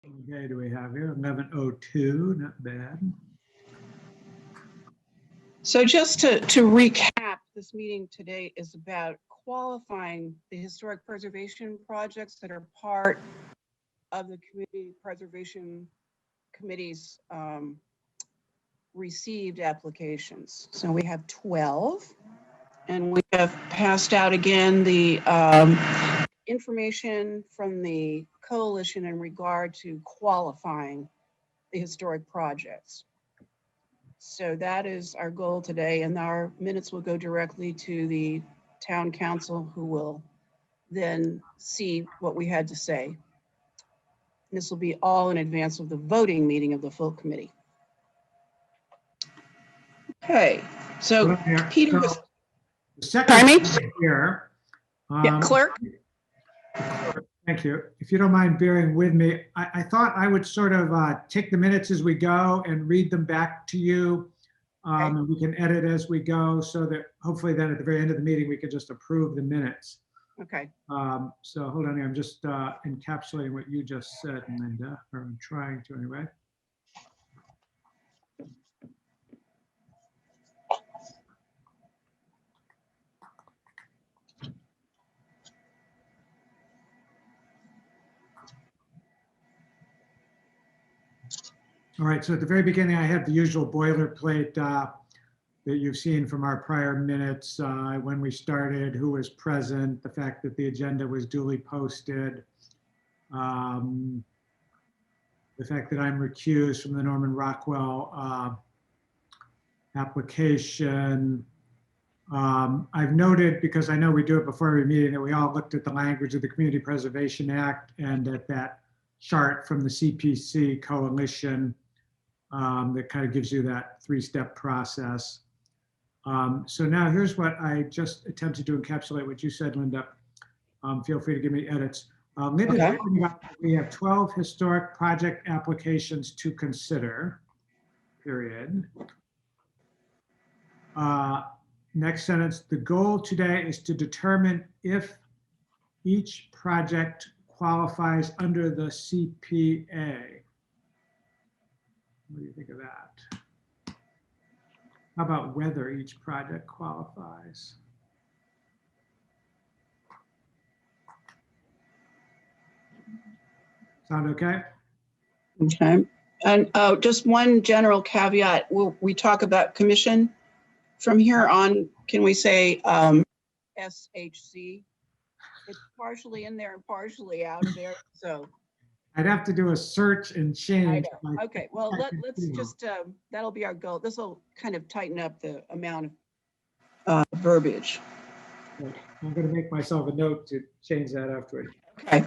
Okay, do we have here 11:02? Not bad. So just to recap, this meeting today is about qualifying the historic preservation projects that are part of the Community Preservation Committee's received applications. So we have 12, and we have passed out again the information from the coalition in regard to qualifying the historic projects. So that is our goal today, and our minutes will go directly to the town council, who will then see what we had to say. This will be all in advance of the voting meeting of the full committee. Okay, so Peter was. The second here. Yeah, clerk. Thank you. If you don't mind bearing with me, I thought I would sort of take the minutes as we go and read them back to you. Okay. And we can edit as we go, so that hopefully then at the very end of the meeting, we can just approve the minutes. Okay. So hold on here. I'm just encapsulating what you just said, Linda, or I'm trying to anyway. All right, so at the very beginning, I have the usual boilerplate that you've seen from our prior minutes, when we started, who was present, the fact that the agenda was duly posted, the fact that I'm recused from the Norman Rockwell application. I've noted, because I know we do it before every meeting, that we all looked at the language of the Community Preservation Act and at that chart from the CPC coalition that kind of gives you that three-step process. So now here's what I just attempted to encapsulate what you said, Linda. Feel free to give me edits. Linda, Okay. we have 12 historic project applications to consider, period. Next sentence, the goal today is to determine if each project qualifies under the CPA. What do you think of that? How about whether each project qualifies? Sound okay? Okay. And just one general caveat, we talk about commission. From here on, can we say SHC? It's partially in there and partially out of there, so. I'd have to do a search and change. Okay, well, let's just, that'll be our goal. This will kind of tighten up the amount of verbiage. I'm going to make myself a note to change that afterward. Okay.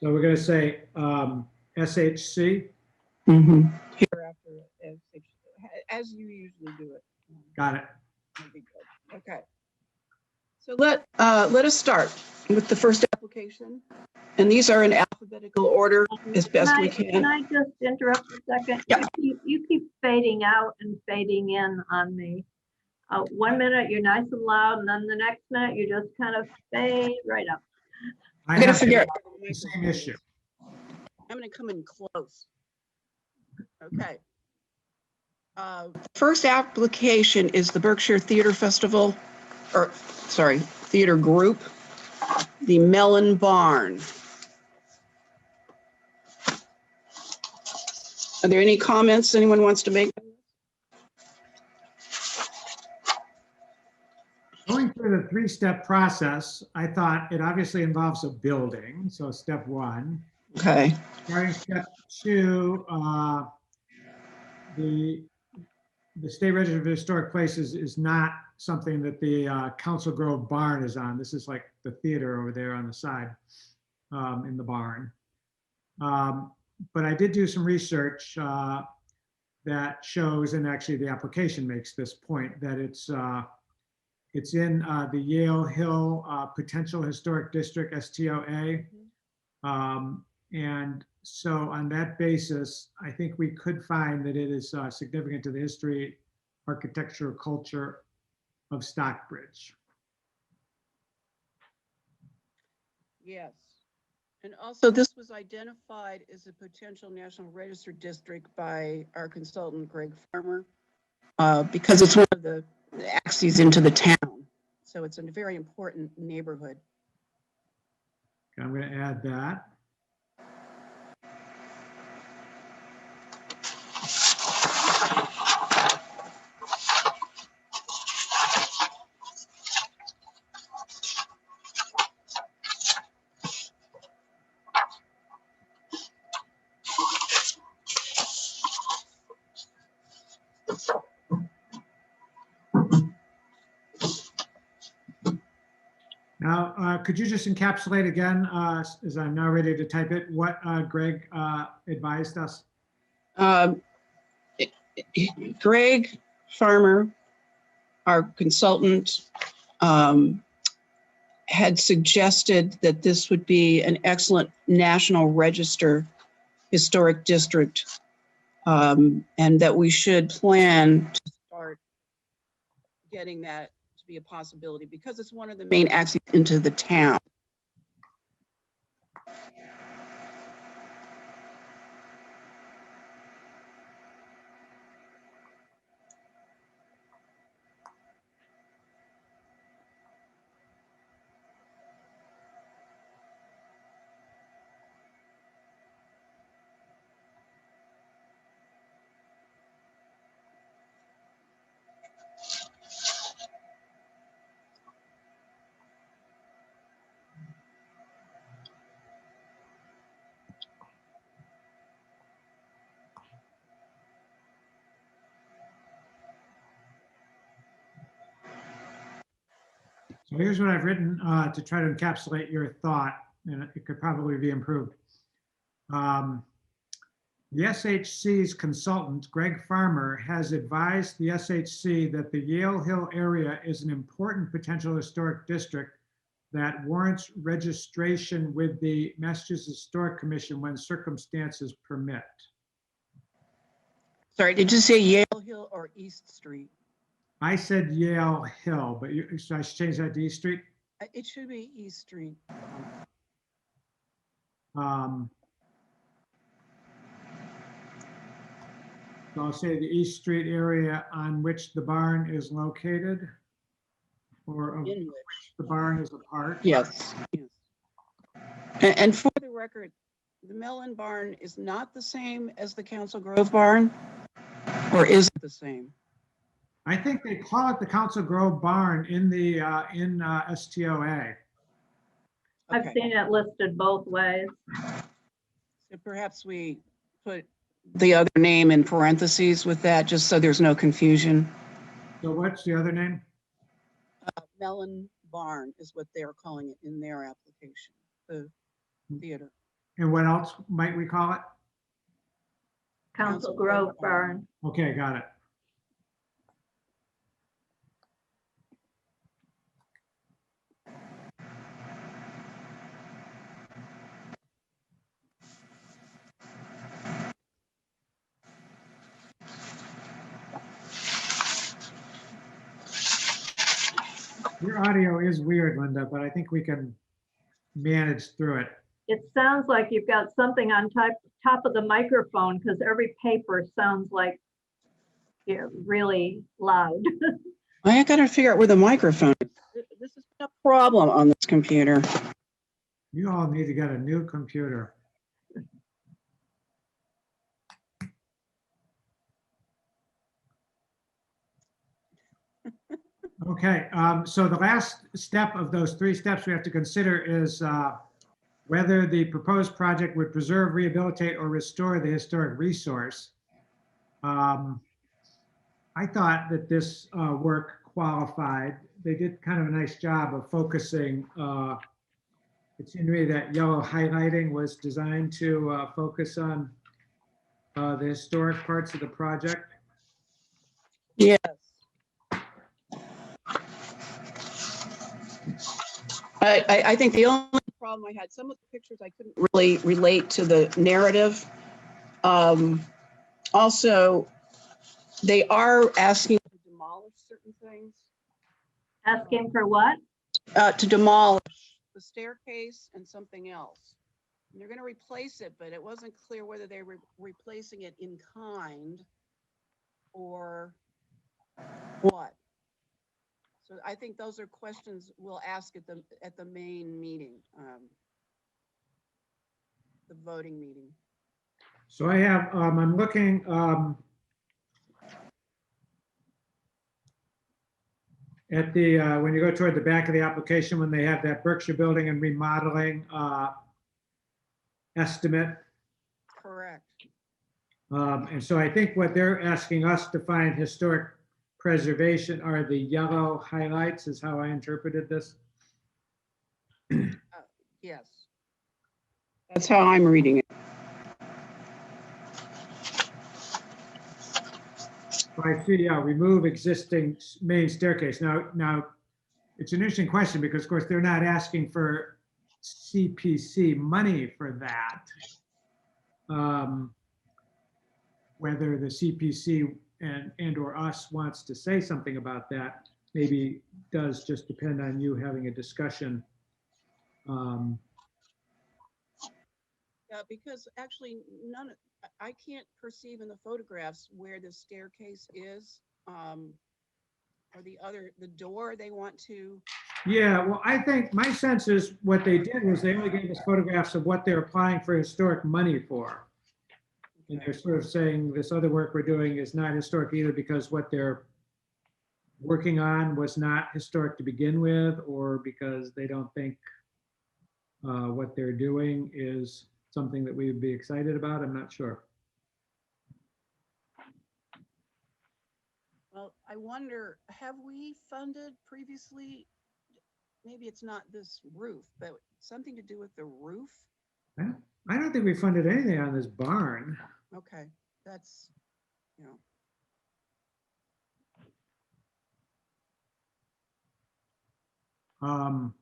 So we're going to say SHC. Mm-hmm. Hereafter, as you usually do it. Got it. Okay. So let us start with the first application, and these are in alphabetical order as best we can. Can I just interrupt a second? Yeah. You keep fading out and fading in on me. 1 minute you're nice and loud, and then the next minute you just kind of fade right up. I have the same issue. I'm going to come in close. Okay. First application is the Berkshire Theater Festival, or sorry, Theater Group, the Mellon Barn. Are there any comments anyone wants to make? Going through the three-step process, I thought it obviously involves a building. So step one. Okay. Starting step two, the State Register of Historic Places is not something that the Council Grove barn is on. This is like the theater over there on the side in the barn. But I did do some research that shows, and actually the application makes this point, that it's in the Yale Hill Potential Historic District, STOA. And so on that basis, I think we could find that it is significant to the history, architecture, culture of Stockbridge. Yes. And also, this was identified as a potential National Register district by our consultant, Greg Farmer, because it's one of the axes into the town. So it's a very important neighborhood. Okay, I'm going to add that. Now, could you just encapsulate again, as I'm now ready to type it, what Greg advised us? Greg Farmer, our consultant, had suggested that this would be an excellent National Register historic district, and that we should plan to start getting that to be a possibility because it's one of the main axes into the town. So here's what I've written to try to encapsulate your thought, and it could probably be improved. The SHC's consultant, Greg Farmer, has advised the SHC that the Yale Hill area is an important potential historic district that warrants registration with the Massachusetts Historic Commission when circumstances permit. Sorry, did you say Yale Hill or East Street? I said Yale Hill, but should I change that to East Street? It should be East Street. So I'll say the East Street area on which the barn is located, or of In which which, the barn is a part. yes. And for the record, the Mellon barn is not the same as the Council Grove barn, or is it the same? I think they call it the Council Grove barn in the STOA. I've Okay, seen it listed both ways. so perhaps we put the other name in parentheses with that, just so there's no confusion. So what's the other name? Mellon barn is what they're calling it in their application, the theater. And what else might we call it? Council Grove barn. Okay, got it. Your audio is weird, Linda, but I think we can manage through it. It sounds like you've got something on top of the microphone because every paper sounds like you're really loud. I gotta figure out where the microphone is. This is a problem on this computer. You all need to get a new computer. Okay, so the last step of those 3 steps we have to consider is whether the proposed project would preserve, rehabilitate, or restore the historic resource. I thought that this work qualified. They did kind of a nice job of focusing. It seemed to me that yellow highlighting was designed to focus on the historic parts of the project. Yes. I think the only problem I had, some of the pictures I couldn't really relate to the narrative. Also, they are asking to demolish certain things. Asking for what? To demolish the staircase and something else. And they're gonna replace it, but it wasn't clear whether they were replacing it in kind or what. So I think those are questions we'll ask at the main meeting, the voting meeting. So I have, I'm looking, at the, when you go toward the back of the application, when they have that Berkshire Building and Remodeling estimate. Correct. And so I think what they're asking us to find historic preservation are the yellow highlights, is how I interpreted this. Yes. That's how I'm reading it. I see, remove existing main staircase. Now, it's an interesting question because, of course, they're not asking for CPC money for that. Whether the CPC and or us wants to say something about that, maybe does just depend on you having a discussion. Yeah, because actually I can't perceive in the photographs where the staircase is, or the door they want to. Yeah, well, I think my sense is what they did was they only gave us photographs of what they're applying for historic money for. And they're sort of saying this other work we're doing is not historic either because what they're working on was not historic to begin with, or because they don't think what they're doing is something that we would be excited about. I'm not sure. Well, I wonder, have we funded previously? Maybe it's not this roof, but something to do with the roof? I don't think we funded anything on this barn. Okay, that's, you know.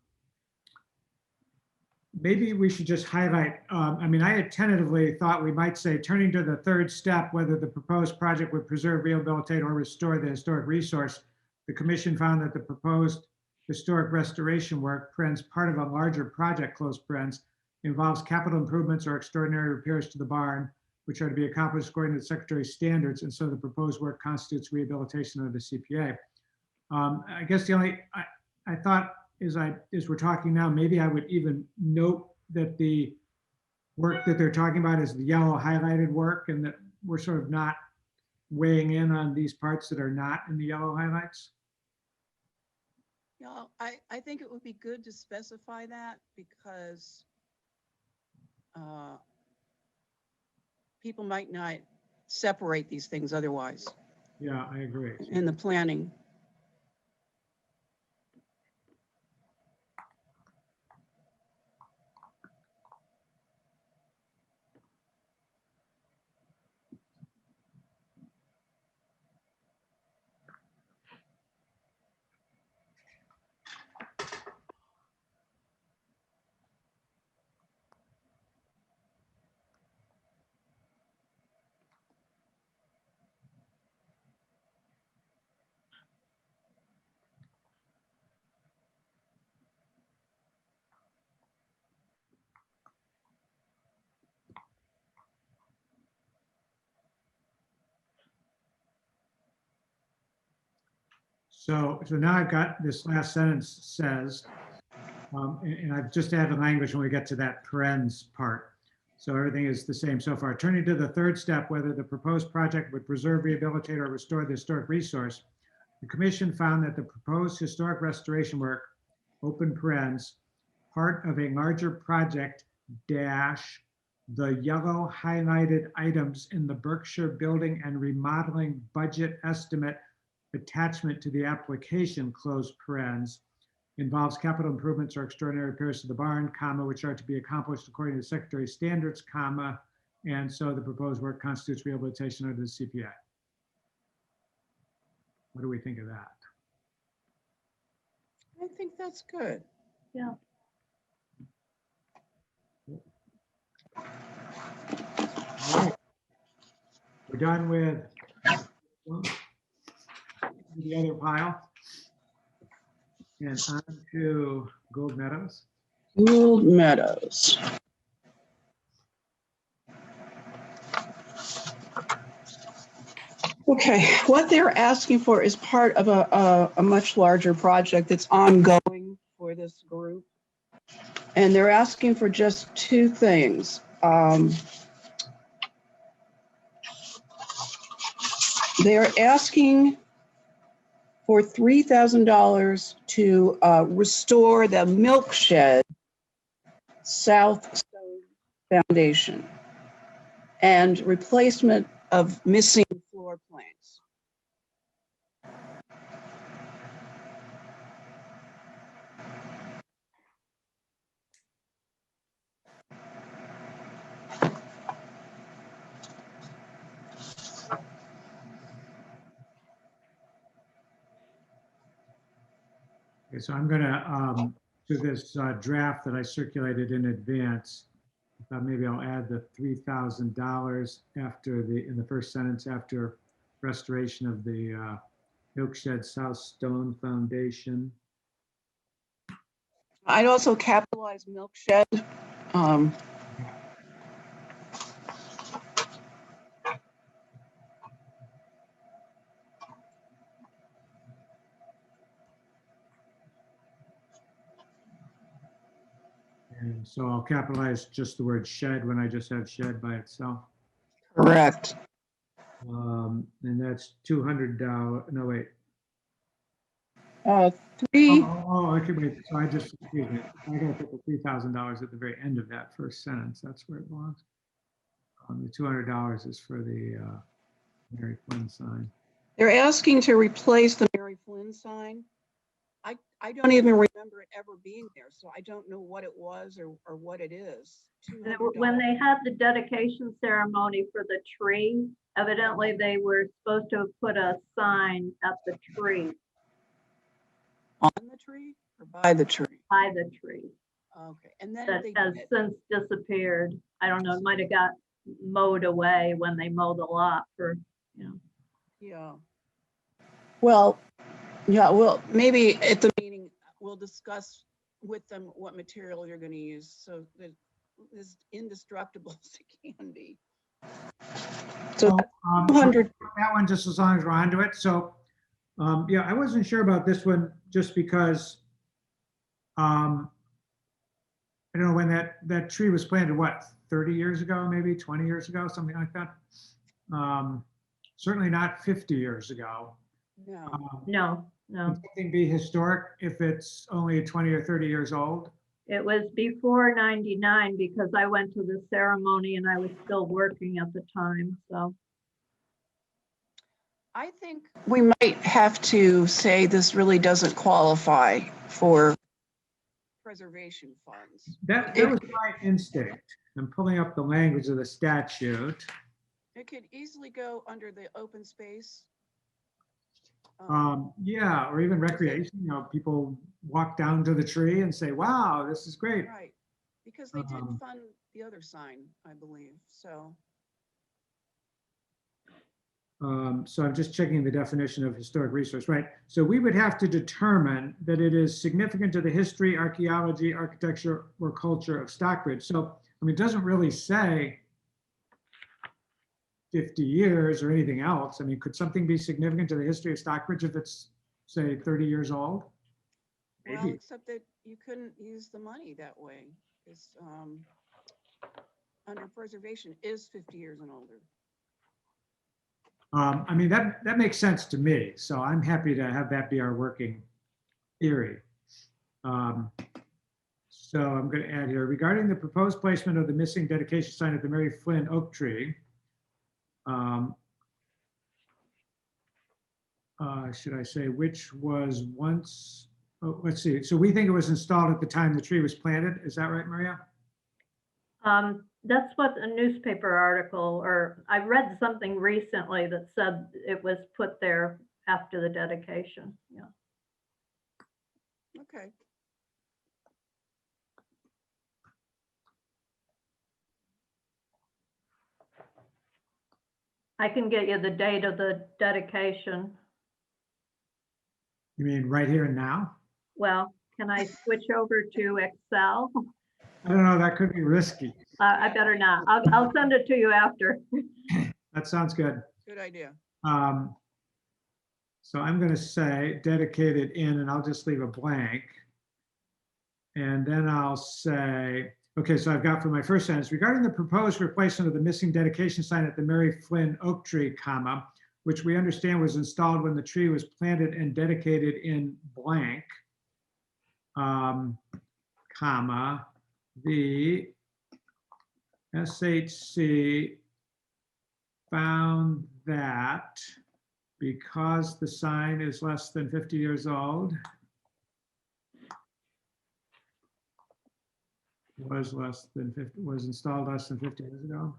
Maybe we should just highlight, I mean, I had tentatively thought we might say, turning to the third step, whether the proposed project would preserve, rehabilitate, or restore the historic resource. The commission found that the proposed historic restoration work, part of a larger project, involves capital improvements or extraordinary repairs to the barn, which are to be accomplished according to the Secretary's standards, and so the proposed work constitutes rehabilitation of the CPA. I guess the only, I thought as we're talking now, maybe I would even note that the work that they're talking about is the yellow highlighted work, and that we're sort of not weighing in on these parts that are not in the yellow highlights. Yeah, I think it would be good to specify that because people might not separate these things otherwise Yeah, I agree. in the planning. So now I've got this last sentence says, and I've just added language when we get to that parens part. So everything is the same so far. Turning to the third step, whether the proposed project would preserve, rehabilitate, or restore the historic resource, the commission found that the proposed historic restoration work, open parens, part of a larger project dash the yellow highlighted items in the Berkshire Building and Remodeling budget estimate attachment to the application, close parens, involves capital improvements or extraordinary repairs to the barn, comma, which are to be accomplished according to the Secretary's standards, comma, and so the proposed work constitutes rehabilitation under the CPA. What do we think of that? I think that's good. Yeah. All right. We're done with the other pile. And on to Gold Meadows. Gould Meadows. Okay, what they're asking for is part of a much larger project that's ongoing for this group. And they're asking for just two things. They're asking for $3,000 to restore the milk shed South Stone Foundation and replacement of missing floor planks. Okay, so I'm gonna, to this draft that I circulated in advance, I thought maybe I'll add the $3,000 after in the first sentence after restoration of the Milkshed South Stone Foundation. I'd also capitalize milk shed. And so I'll capitalize just the word shed when I just have shed by itself. Correct. And that's $200. No, wait. Three. Okay, wait. So I just, excuse me. I gotta put the $3,000 at the very end of that first sentence. That's where it belongs. The $200 is for the Mary Flynn sign. They're asking to replace the Mary Flynn sign. I don't even remember it ever being there, so I don't know what it was or what it is. When they had the dedication ceremony for the tree, evidently they were supposed to have put a sign at the tree, On the tree or by the tree? by the tree, Okay, and then that they has did. since disappeared. I don't know, it might have got mowed away when they mowed the lot for, you know. Yeah. Well, yeah, well, maybe at the meeting, we'll discuss with them what material you're going to use so that as indestructible as it can be. So So, 200. that one, just as long as we're onto it. So, yeah, I wasn't sure about this one just because I don't know when that tree was planted, what, 30 years ago, maybe 20 years ago, something like that. Certainly not 50 years ago. No. No, Can no, something be historic if it's only 20 or 30 years old? it was before 99 because I went to the ceremony and I was still working at the time, so. I think we might have to say this really doesn't qualify for preservation funds. That was my instinct. I'm pulling up the language of the statute. It could easily go under the open space. Yeah, or even recreation, people walk down to the tree and say, wow, this is great. Right, because they did fund the other sign, I believe, so. So I'm just checking the definition of historic resource, right? So we would have to determine that it is significant to the history, archaeology, architecture, or culture of Stockbridge. So, I mean, it doesn't really say 50 years or anything else. I mean, could something be significant to the history of Stockbridge if it's, say, 30 years old? Well, Maybe. except that you couldn't use the money that way. It's under preservation is 50 years and older. I mean, that makes sense to me. So I'm happy to have that be our working theory. So I'm going to add here, regarding the proposed placement of the missing dedication sign at the Mary Flynn oak tree. Should I say which was once, let's see. So we think it was installed at the time the tree was planted. Is that right, Maria? That's what a newspaper article, or I read something recently that said it was put there after the dedication. Yeah. Okay. I can get you the date of the dedication. You mean right here and now? Well, can I switch over to Excel? I don't know, that could be risky. I better not. I'll send it to you after. That sounds good. Good idea. So I'm going to say dedicated in, and I'll just leave a blank. And then I'll say, okay, so I've got for my first sentence, regarding the proposed replacement of the missing dedication sign at the Mary Flynn oak tree, comma, which we understand was installed when the tree was planted and dedicated in blank, comma, the SHC found that because the sign is less than 50 years old, was installed less than 50 years ago.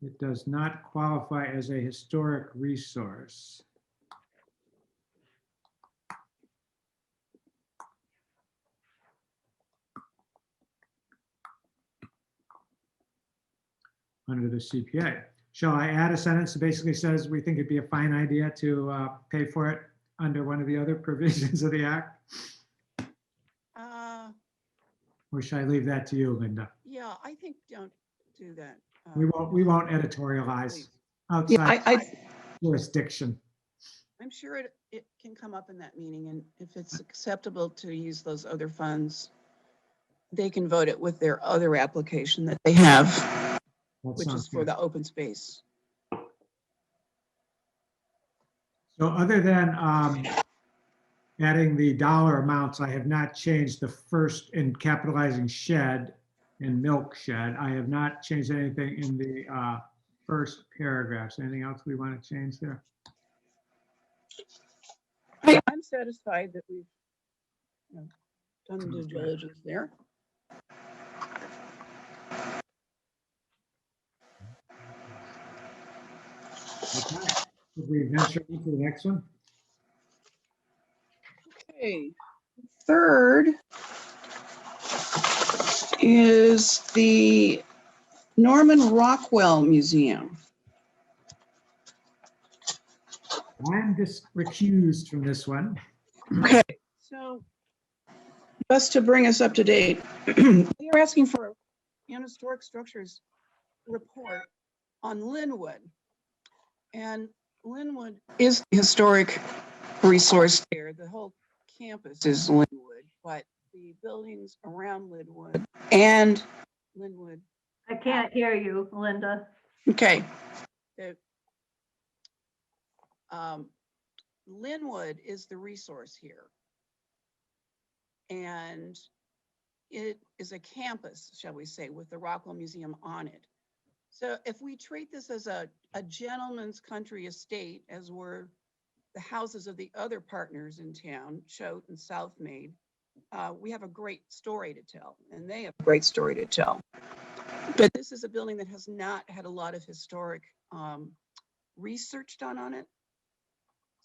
It does not qualify as a historic resource. Under the CPA. Shall I add a sentence that basically says we think it'd be a fine idea to pay for it under one of the other provisions of the act? Or should I leave that to you, Linda? Yeah, I think don't do that. We won't editorialize Please. outside jurisdiction. I'm sure it can come up in that meeting, and if it's acceptable to use those other funds, they can vote it with their other application that they have, That which sounds is for good. the open space. So other than adding the dollar amounts, I have not changed the first in capitalizing shed and milk shed. I have not changed anything in the first paragraphs. Anything else we want to change there? I'm satisfied that we've done the due diligence there. Okay. Should we venture into the next one? Okay. Third is the Norman Rockwell Museum. I'm just recused from this one. Okay, so just to bring us up to date, we are asking for an historic structures report on Linwood. And Linwood is the historic resource there. The whole campus is Linwood, but the buildings around Linwood and Linwood. I can't hear you, Linda. Okay. Linwood is the resource here. And it is a campus, shall we say, with the Rockwell Museum on it. So if we treat this as a gentleman's country estate, as were the houses of the other partners in town, Choate and Southmaid, we have a great story to tell, and they have a great story to tell. But this is a building that has not had a lot of historic research done on it.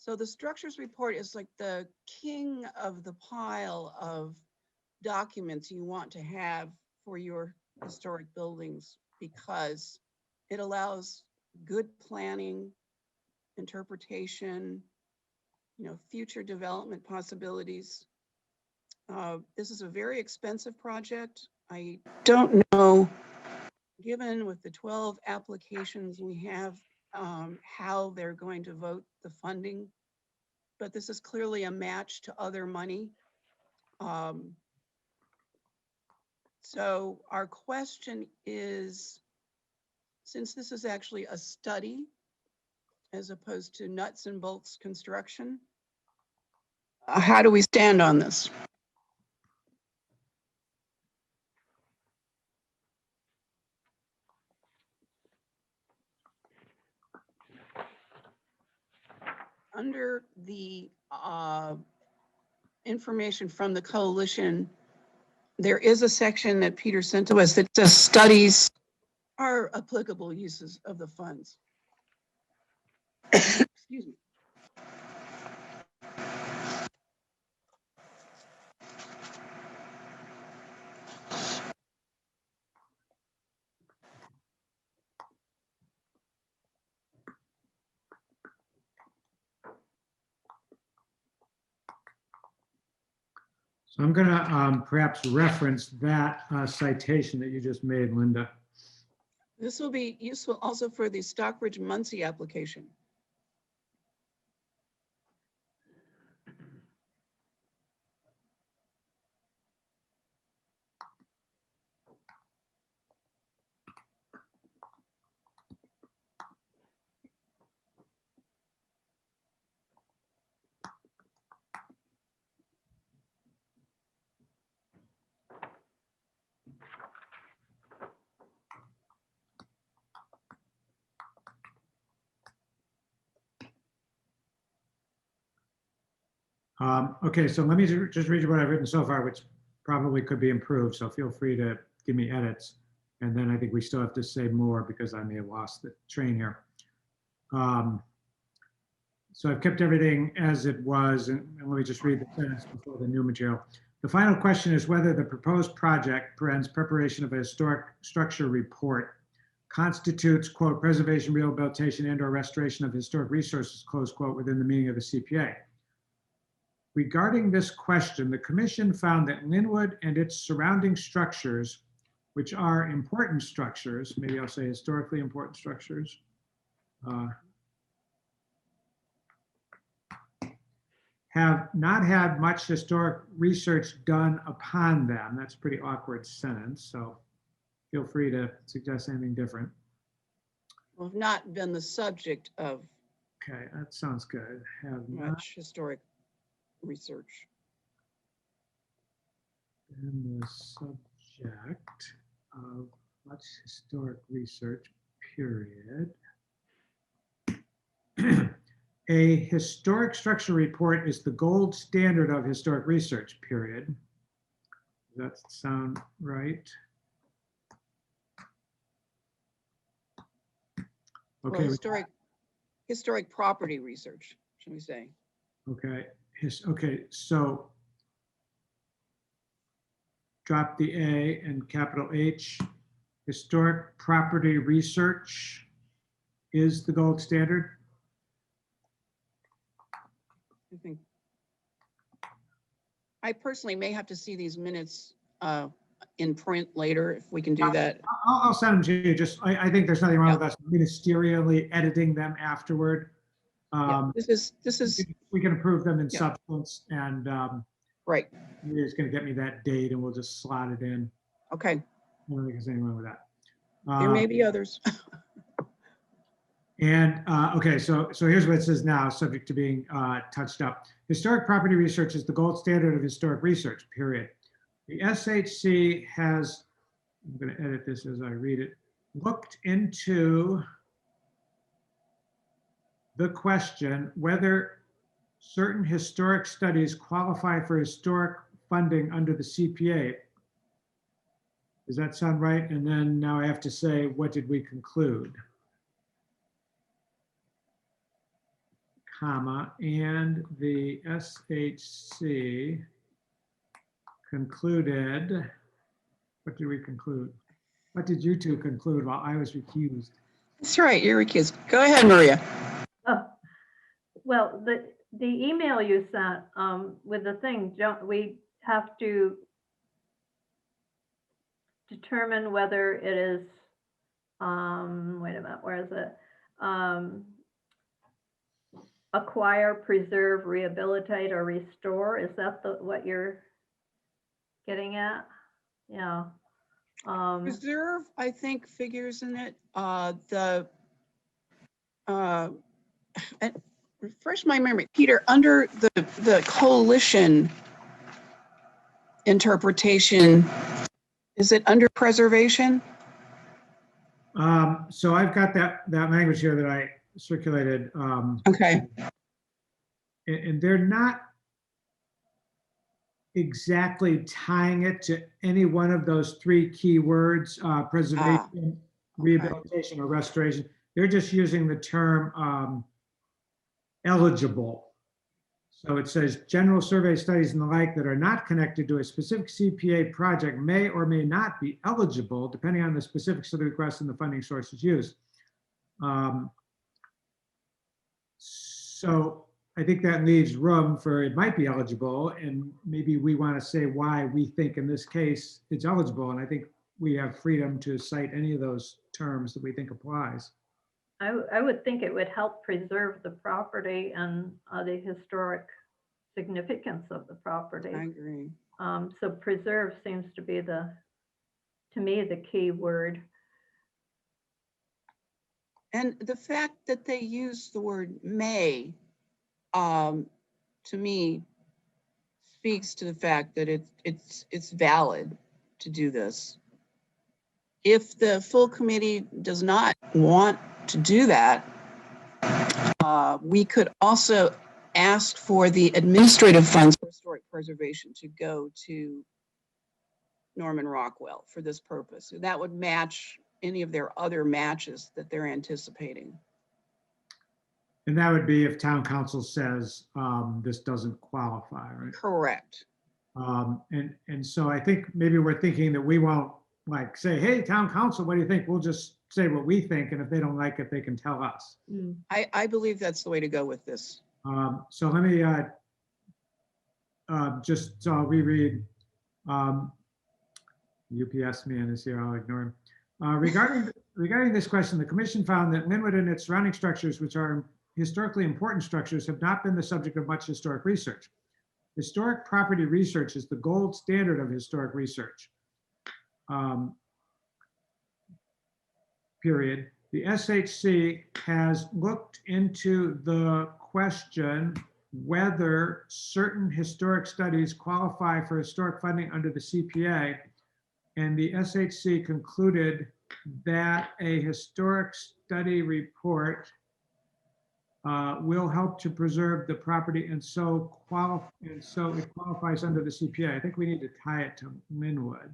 So the structures report is like the king of the pile of documents you want to have for your historic buildings, because it allows good planning, interpretation, future development possibilities. This is a very expensive project. I don't know, given with the 12 applications we have, how they're going to vote the funding, but this is clearly a match to other money. So our question is, since this is actually a study as opposed to nuts and bolts construction, how do we stand on this? Under the information from the coalition, there is a section that Peter sent to us that says studies are applicable uses of the funds. Excuse me. So I'm going to perhaps reference that citation that you just made, Linda. This will be useful also for the Stockbridge Muncie application. Okay, so let me just read you what I've written so far, which probably could be improved. So feel free to give me edits. And then I think we still have to say more because I may have lost the train here. So I've kept everything as it was, and let me just read the sentence before the new material. The final question is whether the proposed project, preparation of a historic structure report, constitutes, quote, preservation, rehabilitation, and/or restoration of historic resources, close quote, within the meaning of the CPA. Regarding this question, the commission found that Linwood and its surrounding structures, which are important structures, maybe I'll say historically important structures, have not had much historic research done upon them. That's a pretty awkward sentence, so feel free to suggest anything different. Will have not been the subject of Okay, that sounds good. Have not much historic research. been the subject of much historic research, period. A historic structure report is the gold standard of historic research, period. Does that sound right? Okay. Well, historic property research, should we say? Okay. Okay. So drop the A and capital H. Historic property research is the gold standard. I think I personally may have to see these minutes in print later if we can do that. I'll send them to you. Just, I think there's nothing wrong with us ministerially editing them afterward. Yeah, this is We can approve them in Yeah. substance, and right. you're just going to get me that date, and we'll just slot it in. Okay, I don't think there's anything wrong with that. there may be others. And okay, so here's what it says now, subject to being touched up. Historic property research is the gold standard of historic research, period. The SHC has, I'm going to edit this as I read it, looked into the question whether certain historic studies qualify for historic funding under the CPA. Does that sound right? And then now I have to say, what did we conclude? Comma, and the SHC concluded, what did we conclude? What did you two conclude while I was recused? That's right, you're recused. Go ahead, Maria. Oh, well, the email you sent with the thing, don't we have to determine whether it is, wait a minute, where is it? Acquire, preserve, rehabilitate, or restore? Is that what you're getting at? Yeah. Preserve, I think, figures in it. Refresh my memory, Peter, under the coalition interpretation, is it under preservation? So I've got that language here that I circulated. Okay. And they're not exactly tying it to any one of those three key words, preservation, rehabilitation, or restoration. They're just using the term eligible. So it says general survey studies and the like that are not connected to a specific CPA project may or may not be eligible depending on the specifics of the request and the funding sources used. So I think that leaves room for it might be eligible, and maybe we want to say why we think in this case it's eligible. And I think we have freedom to cite any of those terms that we think applies. I would think it would help preserve the property and the historic significance of the property. I agree. So preserve seems to be to me, the key word. And the fact that they use the word may, to me, speaks to the fact that it's valid to do this. If the full committee does not want to do that, we could also ask for the administrative funds for historic preservation to go to Norman Rockwell for this purpose. That would match any of their other matches that they're anticipating. And that would be if town council says this doesn't qualify, right? Correct. And so I think maybe we're thinking that we won't like say, hey, town council, what do you think? We'll just say what we think, and if they don't like it, they can tell us. I believe that's the way to go with this. So let me just reread. UPS man is here, I'll ignore him. Regarding this question, the commission found that Linwood and its surrounding structures, which are historically important structures, have not been the subject of much historic research. Historic property research is the gold standard of historic research. Period. The SHC has looked into the question whether certain historic studies qualify for historic funding under the CPA, and the SHC concluded that a historic study report will help to preserve the property, and so it qualifies under the CPA. I think we need to tie it to Linwood.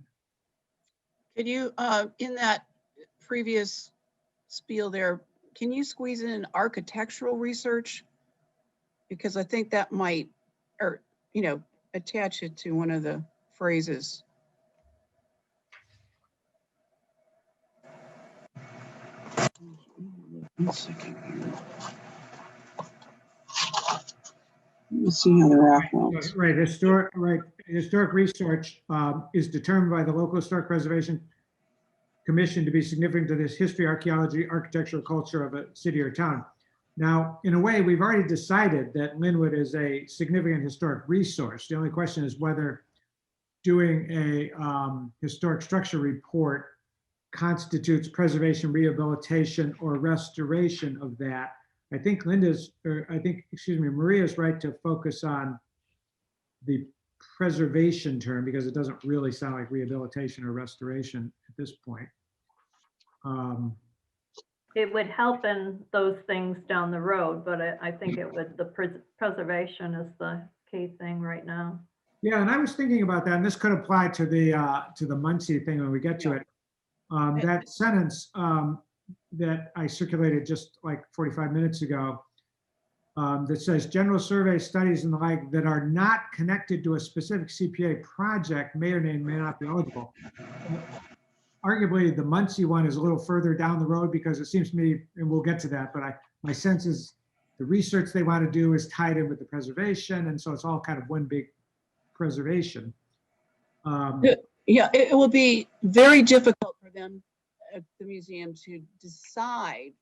Can you, in that previous spiel there, can you squeeze in architectural research? Because I think that might, or, you know, attach it to one of the phrases. One second here. Let me see how the rock melts. Right, historic research is determined by the local historic preservation commission to be significant to this history, archaeology, architectural culture of a city or town. Now, in a way, we've already decided that Linwood is a significant historic resource. The only question is whether doing a historic structure report constitutes preservation, rehabilitation, or restoration of that. I think Maria's right to focus on the preservation term because it doesn't really sound like rehabilitation or restoration at this point. It would help in those things down the road, but I think it would, the preservation is the key thing right now. Yeah, and I was thinking about that, and this could apply to the Muncie thing when we get to it. That sentence that I circulated just like 45 minutes ago that says general survey studies and the like that are not connected to a specific CPA project may or may not be eligible. Arguably, the Muncie one is a little further down the road because it seems to me, and we'll get to that, but my sense is the research they want to do is tied in with the preservation, and so it's all kind of one big preservation. Yeah, it will be very difficult for them at the museum to decide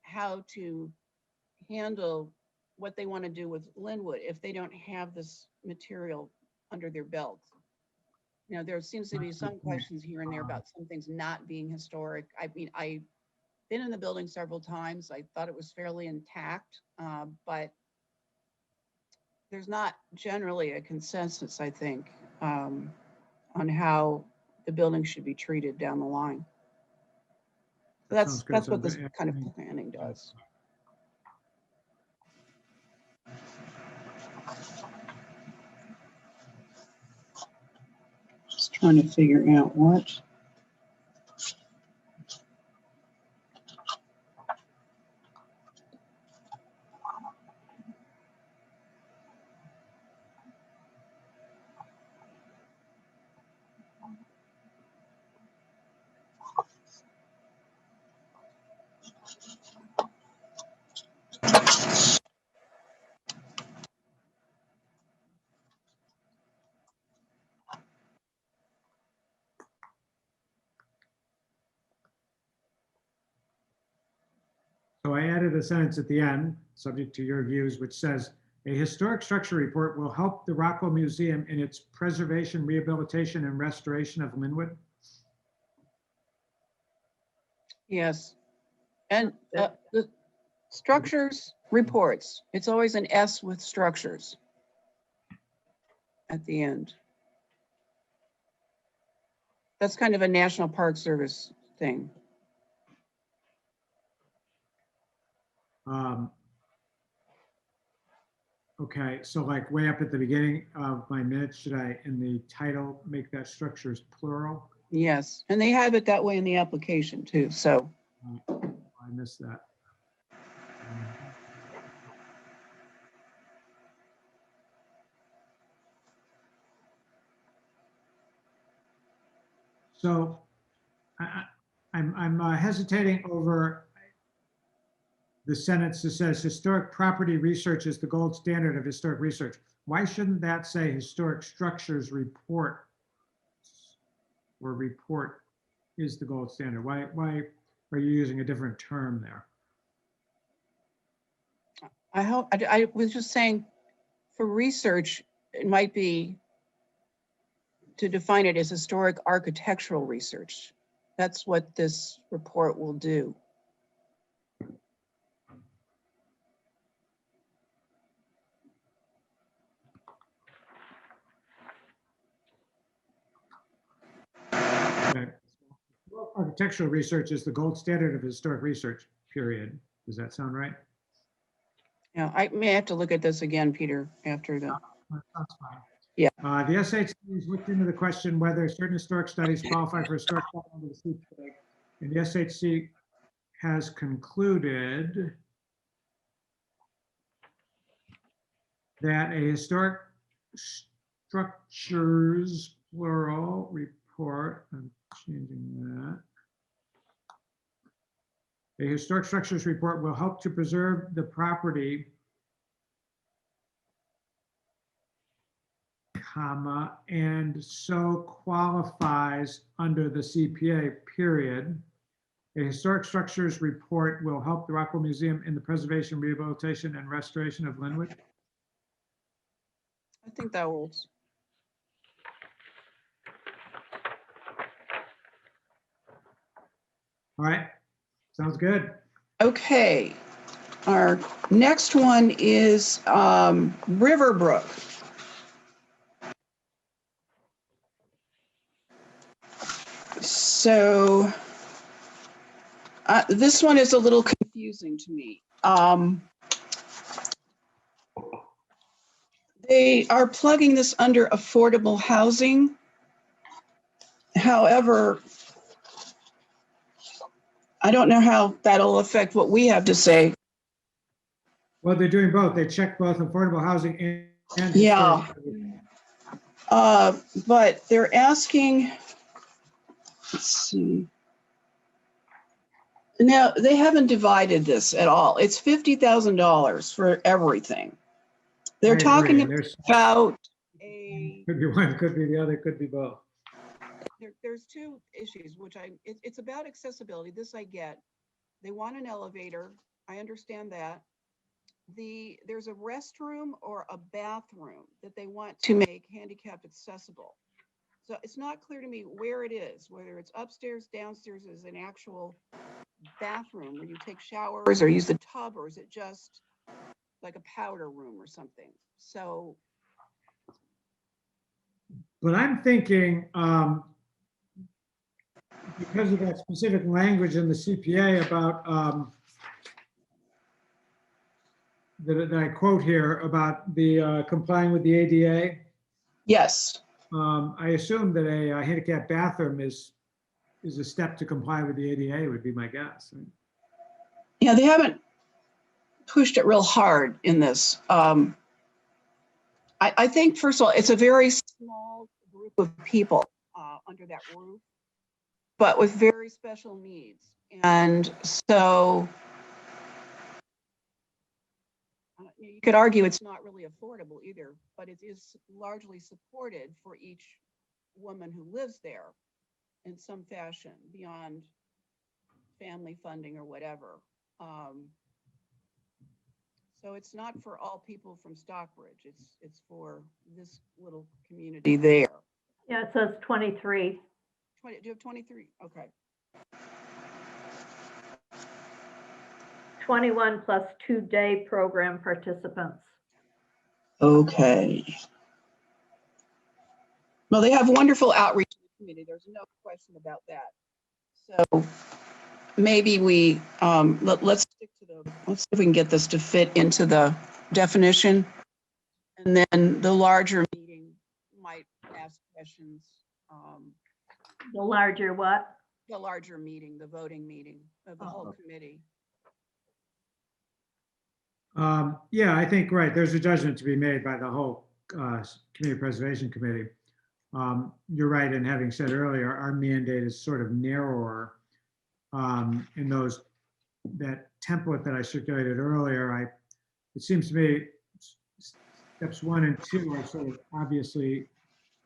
how to handle what they want to do with Linwood if they don't have this material under their belt. You know, there seems to be some questions here and there about some things not being historic. I mean, I've been in the building several times. I thought it was fairly intact, but there's not generally a consensus, I think, on how the building should be treated down the line. So that's what this kind of planning does. Just trying to figure out what. So I added a sentence at the end, subject to your views, which says, a historic structure report will help the Rockwell Museum in its preservation, rehabilitation, and restoration of Linwood. Yes. And the structures reports, it's always an S with structures at the end. That's kind of a National Park Service thing. Okay, so like way up at the beginning of my minutes, should I, in the title, make that structures plural? Yes, and they have it that way in the application too, so. I missed that. So I'm hesitating over the sentence that says historic property research is the gold standard of historic research. Why shouldn't that say historic structures report or report is the gold standard? Why are you using a different term there? I was just saying, for research, it might be to define it as historic architectural research. That's what this report will do. Okay. Architectural research is the gold standard of historic research, period. Does that sound right? Yeah, I may have to look at this again, Peter, after the. That's fine. Yeah. The SHC has looked into the question whether certain historic studies qualify for historic site under the CPA, and the SHC has concluded that a historic structures plural report, I'm changing that. A historic structures report will help to preserve the property, comma, and so qualifies under the CPA, period. A historic structures report will help the Rockwell Museum in the preservation, rehabilitation, and restoration of Linwood. I think that works. All right, sounds good. Okay, our next one is Riverbrook. So this one is a little confusing to me. They are plugging this under affordable housing. However, I don't know how that'll affect what we have to say. Well, they're doing both. They check both affordable housing and Yeah. But they're asking, let's see. Now, they haven't divided this at all. It's $50,000 for everything. They're talking about a. Could be one, could be the other, could be both. There's two issues, which it's about accessibility. This I get. They want an elevator. I understand that. There's a restroom or a bathroom that they want to make handicapped accessible. So it's not clear to me where it is, whether it's upstairs, downstairs is an actual bathroom where you take showers or use the tub, or is it just like a powder room or something? So. But I'm thinking, because of that specific language in the CPA about that I quote here about the complying with the ADA. Yes. I assume that a handicap bathroom is a step to comply with the ADA, would be my guess. Yeah, they haven't pushed it real hard in this. I think, first of all, it's a very small group of people under that roof, but with very special needs. And so you could argue it's not really affordable either, but it is largely supported for each woman who lives there in some fashion beyond family funding or whatever. So it's not for all people from Stockbridge. It's for this little community there. Yeah, it says 23. 20, do you have 23? Okay. 21 plus 2-day program participants. Okay. Well, they have wonderful outreach to the community. There's no question about that. So maybe we, let's stick to let's see if we can get this to fit into the definition. And then the larger meeting might ask questions. The larger what? The larger meeting, the voting meeting of the whole committee. Yeah, I think, right, there's a judgment to be made by the whole Community Preservation Committee. You're right in having said earlier, our mandate is sort of narrower in that template that I circulated earlier. It seems to me steps 1 and 2 are sort of obviously,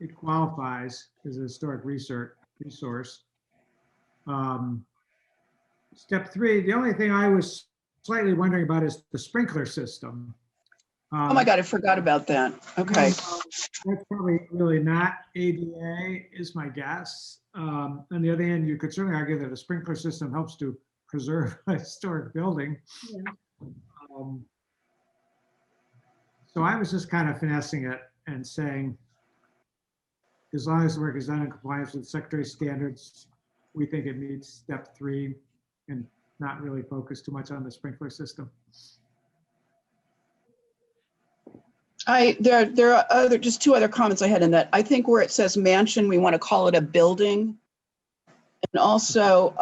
it qualifies as a historic resource. Step 3, the only thing I was slightly wondering about is the sprinkler system. Oh my God, I forgot about that. Okay. That's probably really not ADA is my guess. On the other hand, you could certainly argue that a sprinkler system helps to preserve a historic building. Yeah. So I was just kind of finessing it and saying, as long as the work is done in compliance with secretary standards, we think it meets step 3 and not really focus too much on the sprinkler system. There are just 2 other comments I had in that. I think where it says mansion, we want to call it a building. And also,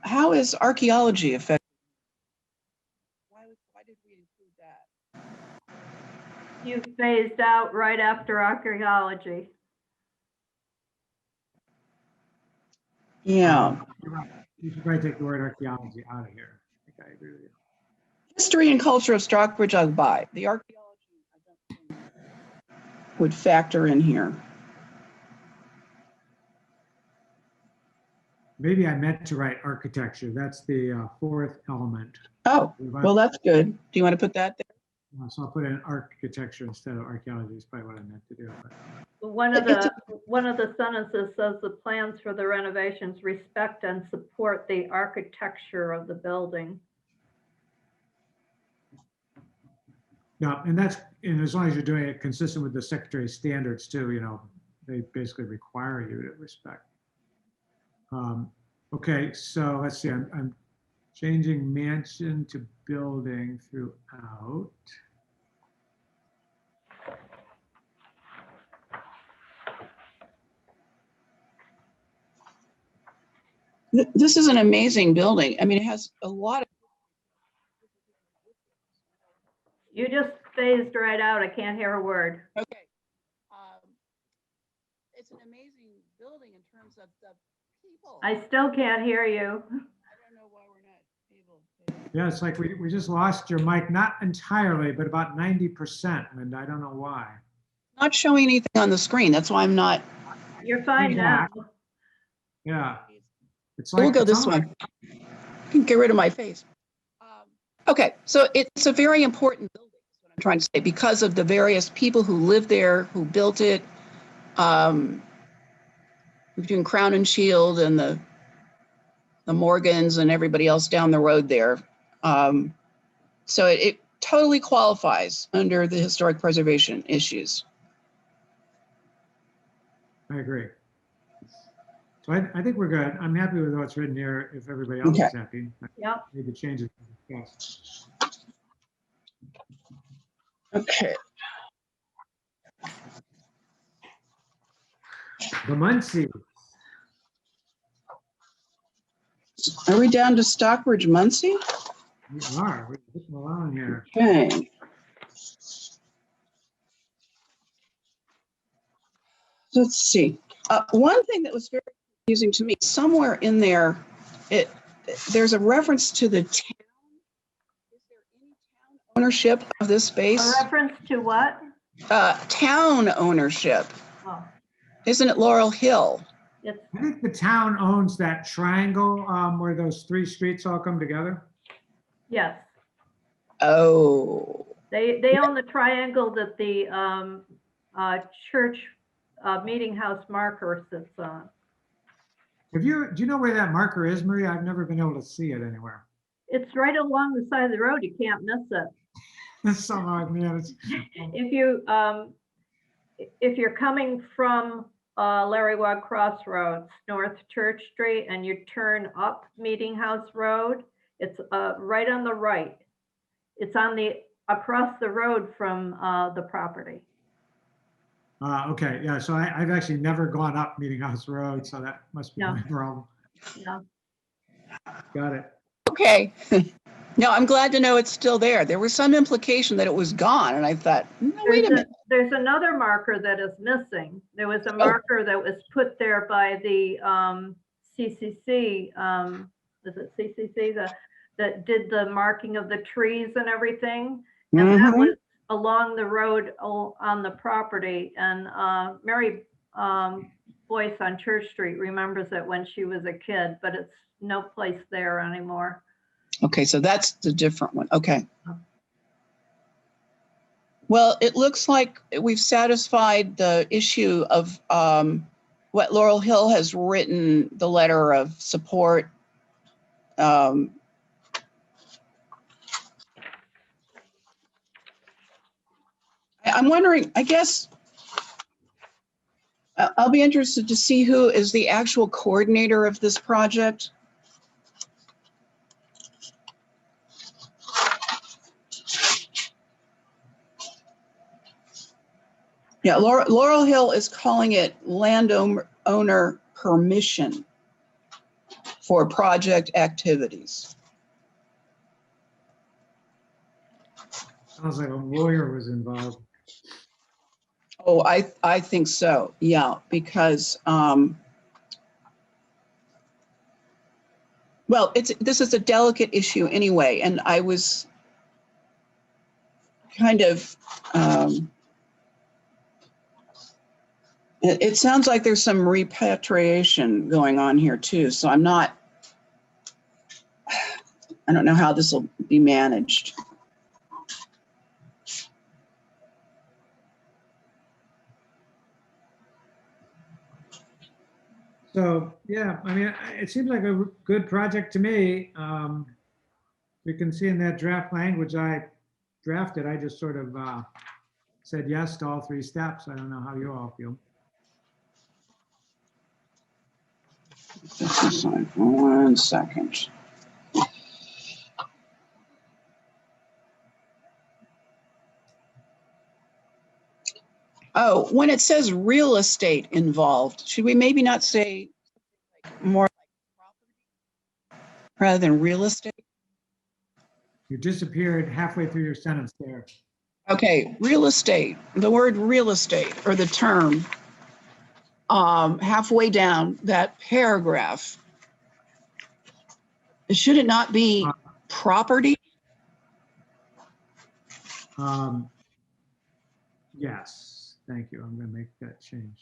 how is archaeology affected? Why did we include that? You phased out right after archaeology. Yeah. You're right. You should probably take the word archaeology out of here. I think I agree with you. History and culture of Stockbridge, I'll buy. The archaeology, I don't think would factor in here. Maybe I meant to write architecture. That's the 4th element. Oh, well, that's good. Do you want to put that there? So I'll put in architecture instead of archaeology is probably what I meant to do. But. One of the sentences says the plans for the renovations respect and support the architecture of the building. Yeah, and as long as you're doing it consistent with the secretary's standards too, they basically require you to respect. Okay, so let's see, I'm changing mansion to building throughout. This is an amazing building. I mean, it has a lot of. You just phased right out. I can't hear a word. Okay. It's an amazing building in terms of the people. I still can't hear you. I don't know why we're not able to. Yeah, it's like we just lost your mic, not entirely, but about 90%, and I don't know why. Not showing anything on the screen. That's why I'm not. You're fine now. Yeah. It's like We'll go this way. Get rid of my face. Okay, so it's a very important building, is what I'm trying to say, because of the various people who live there, who built it, between Crown and Shield and the Morgans and everybody else down the road there. So it totally qualifies under the historic preservation issues. I agree. So I think we're good. I'm happy with what's written here. If everybody else is happy, Yep. Maybe the changes to discuss. Okay. The Muncie. Are we down to Stockbridge, Muncie? We are. We're hitting along here. Okay. Let's see. One thing that was very confusing to me, somewhere in there, there's a reference to the town. Is there any town ownership of this space? A reference to what? Town ownership. Oh, Isn't it Laurel Hill? it's, I think the town owns that triangle where those 3 streets all come together. Yes, Oh, they own the triangle that the church meeting house marker sits on. Do you know where that marker is, Maria? I've never been able to see it anywhere. It's right along the side of the road. You can't miss it. Somehow, man, it's, If you're coming from Larry Wag Crossroads, North Church Street, and you turn up Meeting House Road, it's right on the right. It's on the across the road from the property. okay, yeah, so I've actually never gone up Meeting House Road, so that must be Yeah. my problem. Yeah. Got it. okay. No, I'm glad to know it's still there. There was some implication that it was gone, and I thought, no, wait a minute. There's another marker that is missing. There was a marker that was put there by the CCC. Is it CCC that did the marking of the trees and everything? And that was along the road on the property. And Mary Boyce on Church Street remembers it when she was a kid, but it's no place there anymore. Okay, so that's the different one. Okay. Well, it looks like we've satisfied the issue of what Laurel Hill has written, the letter of support. I'm wondering, I guess, I'll be interested to see who is the actual coordinator of this project. Yeah, Laurel Hill is calling it landowner permission for project activities. Sounds like a lawyer was involved. Oh, I think so. Yeah, because well, this is a delicate issue anyway, and I was kind of it sounds like there's some repatriation going on here too. So I don't know how this will be managed. So, yeah, I mean, it seems like a good project to me. You can see in that draft language I drafted, I just sort of said yes to all three steps. I don't know how you all feel. One second. Oh, when it says real estate involved, should we maybe not say more like property rather than real estate? You disappeared halfway through your sentence there. Okay, real estate, the word real estate or the term halfway down that paragraph. Should it not be property? Yes, thank you. I'm going to make that change.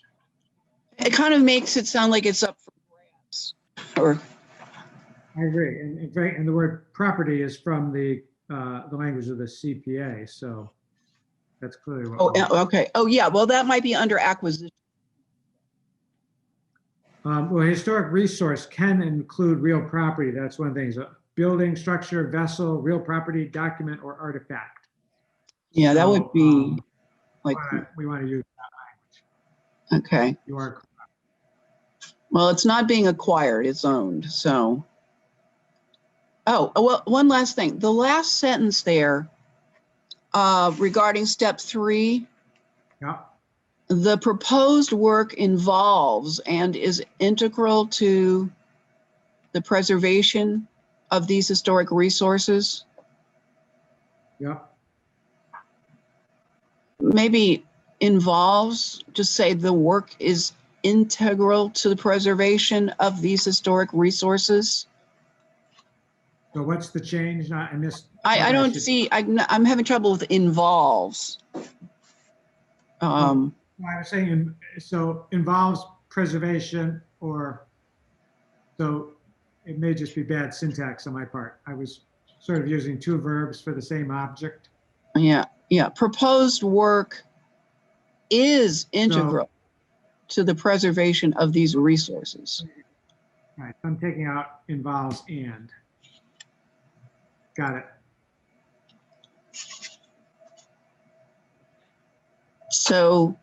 It kind of makes it sound like it's up for grabs. Or I agree, and the word property is from the language of the CPA, so that's clearly what. oh, okay. Oh, yeah. Well, that might be under acquisition. Well, historic resource can include real property. That's one thing. So building, structure, vessel, real property, document, or artifact. Yeah, that would be like. We want to use that language. Okay. You are correct. Well, it's not being acquired, it's owned, so. Oh, well, one last thing. The last sentence there regarding step 3, Yeah. the proposed work involves and is integral to the preservation of these historic resources. Yeah. Maybe involves, just say the work is integral to the preservation of these historic resources. So what's the change? I missed. I don't see, I'm having trouble with involves. I was saying, so involves preservation, or so it may just be bad syntax on my part. I was sort of using two verbs for the same object. Yeah, yeah. Proposed work is integral to the preservation of these resources. Right, I'm taking out involves and. Got it. So,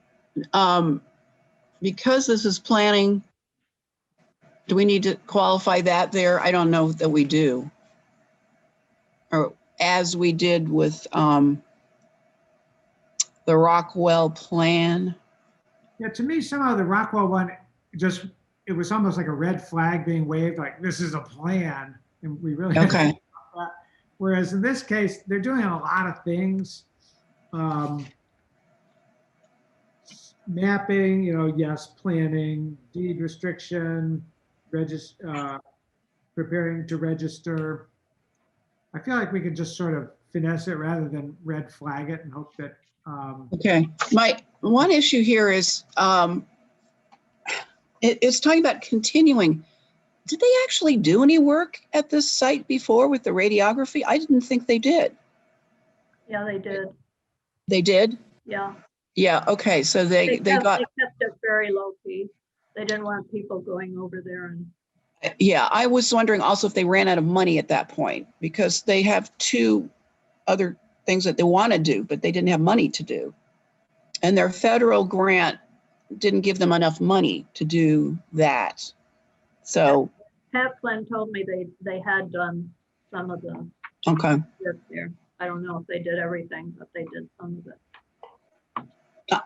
because this is planning, do we need to qualify that there? I don't know that we do. Or as we did with the Rockwell plan. Yeah, to me, somehow the Rockwell one, it was almost like a red flag being waved, like this is a plan. And we really have to Okay. think about that. Whereas in this case, they're doing a lot of things. Mapping, yes, planning, deed restriction, preparing to register. I feel like we could just sort of finesse it rather than red flag it and hope that. Okay. My one issue here is it's talking about continuing. Did they actually do any work at this site before with the radiography? I didn't think they did. Yeah, they did. They did? Yeah. Yeah, okay, so they got, They kept it very low key. They didn't want people going over there and. yeah, I was wondering also if they ran out of money at that point, because they have two other things that they want to do, but they didn't have money to do. And their federal grant didn't give them enough money to do that. So, Pat Flynn told me they had done some of the okay. work there. I don't know if they did everything, but they did some of it.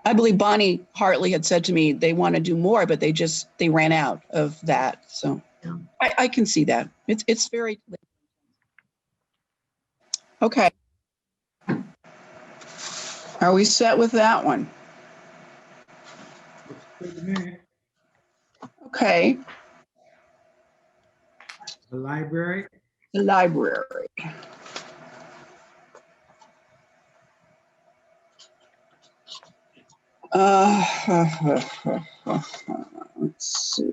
I believe Bonnie Hartley had said to me they want to do more, but they ran out of that. So Yeah. I can see that. It's very okay. Are we set with that one? Looks good to me. Okay, The library. the library. Let's see.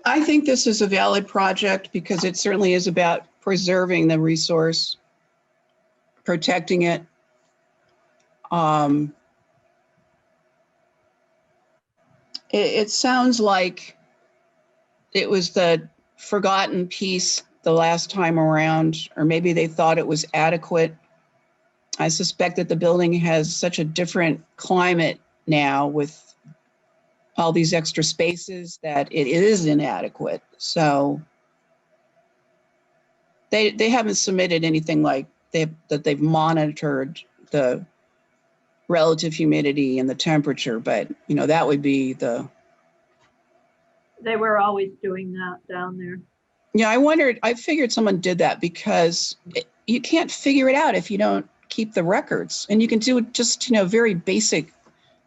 I think this is a valid project because it certainly is about preserving the resource, protecting it. It sounds like it was the forgotten piece the last time around, or maybe they thought it was adequate. I suspect that the building has such a different climate now with all these extra spaces that it is inadequate. So they haven't submitted anything like that they've monitored the relative humidity and the temperature, but that would be They were always doing that down there. yeah, I figured someone did that because you can't figure it out if you don't keep the records, and you can do just, very basic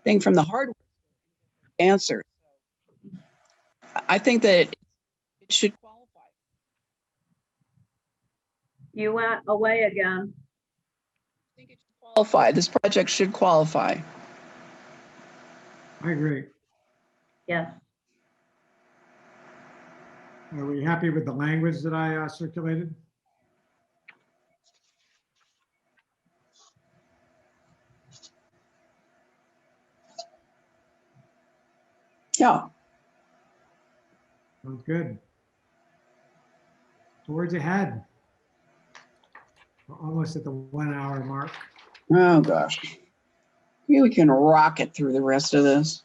thing from the hardware answer. I think that it should qualify. You went away again. I think it should qualify. This project should qualify. I agree. Yes. Are we happy with the language that I circulated? Yeah. Sounds good. Towards ahead. We're almost at the 1 hour mark. Oh gosh. We can rocket through the rest of this.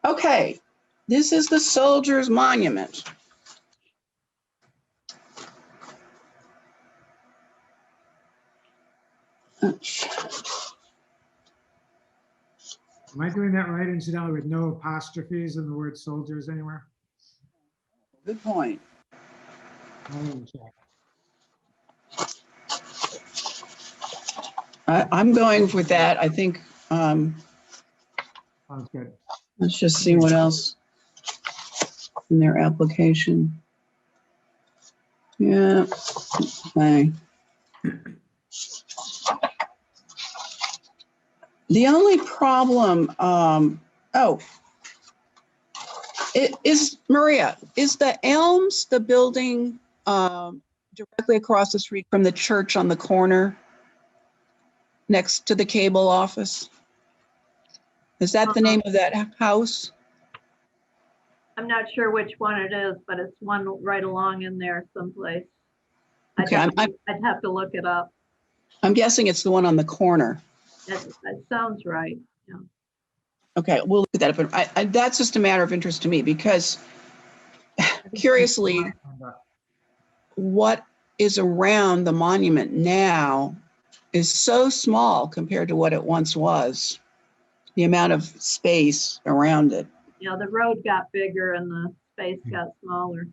Okay. This is the Soldiers Monument. Am I doing that right, incidentally, with no apostrophes in the word soldiers anywhere? Good point. I'll check. I'm going with that. I think, Sounds good. let's just see what else in their application. Yeah. Okay. The only problem, Oh. Maria, is the Elms the building directly across the street from the church on the corner next to the cable office? Is that the name of that house? I'm not sure which one it is, but it's one right along in there someplace. I'd Okay, I'd have to look it up. I'm guessing it's the one on the corner. That sounds right. Yeah. Okay, we'll look at that. But that's just a matter of interest to me because curiously, what is around the monument now is so small compared to what it once was. The amount of space around it. Yeah, the road got bigger and the space got smaller.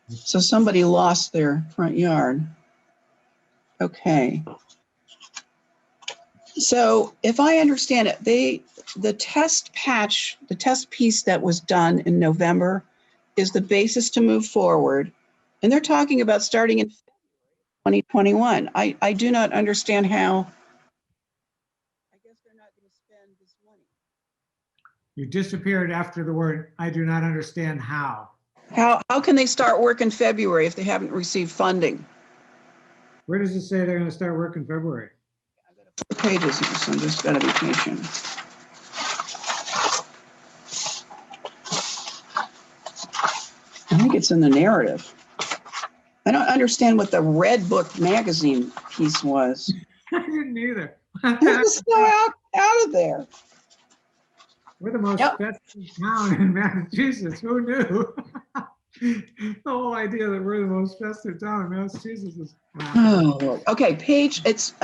So somebody lost their front yard. Okay. So if I understand it, the test piece that was done in November is the basis to move forward. And they're talking about starting in 2021. I do not understand how. I guess they're not going to spend this money. You disappeared after the word, I do not understand how. How can they start work in February if they haven't received funding? Where does it say they're going to start work in February? Pages here, so I'm just going to be patient. I think it's in the narrative. I don't understand what the Red Book magazine piece was. I didn't either. It's so out of there. We're the most Yep. festive town in Massachusetts. Who knew? The whole idea that we're the most festive town in Massachusetts is. Oh, okay, it's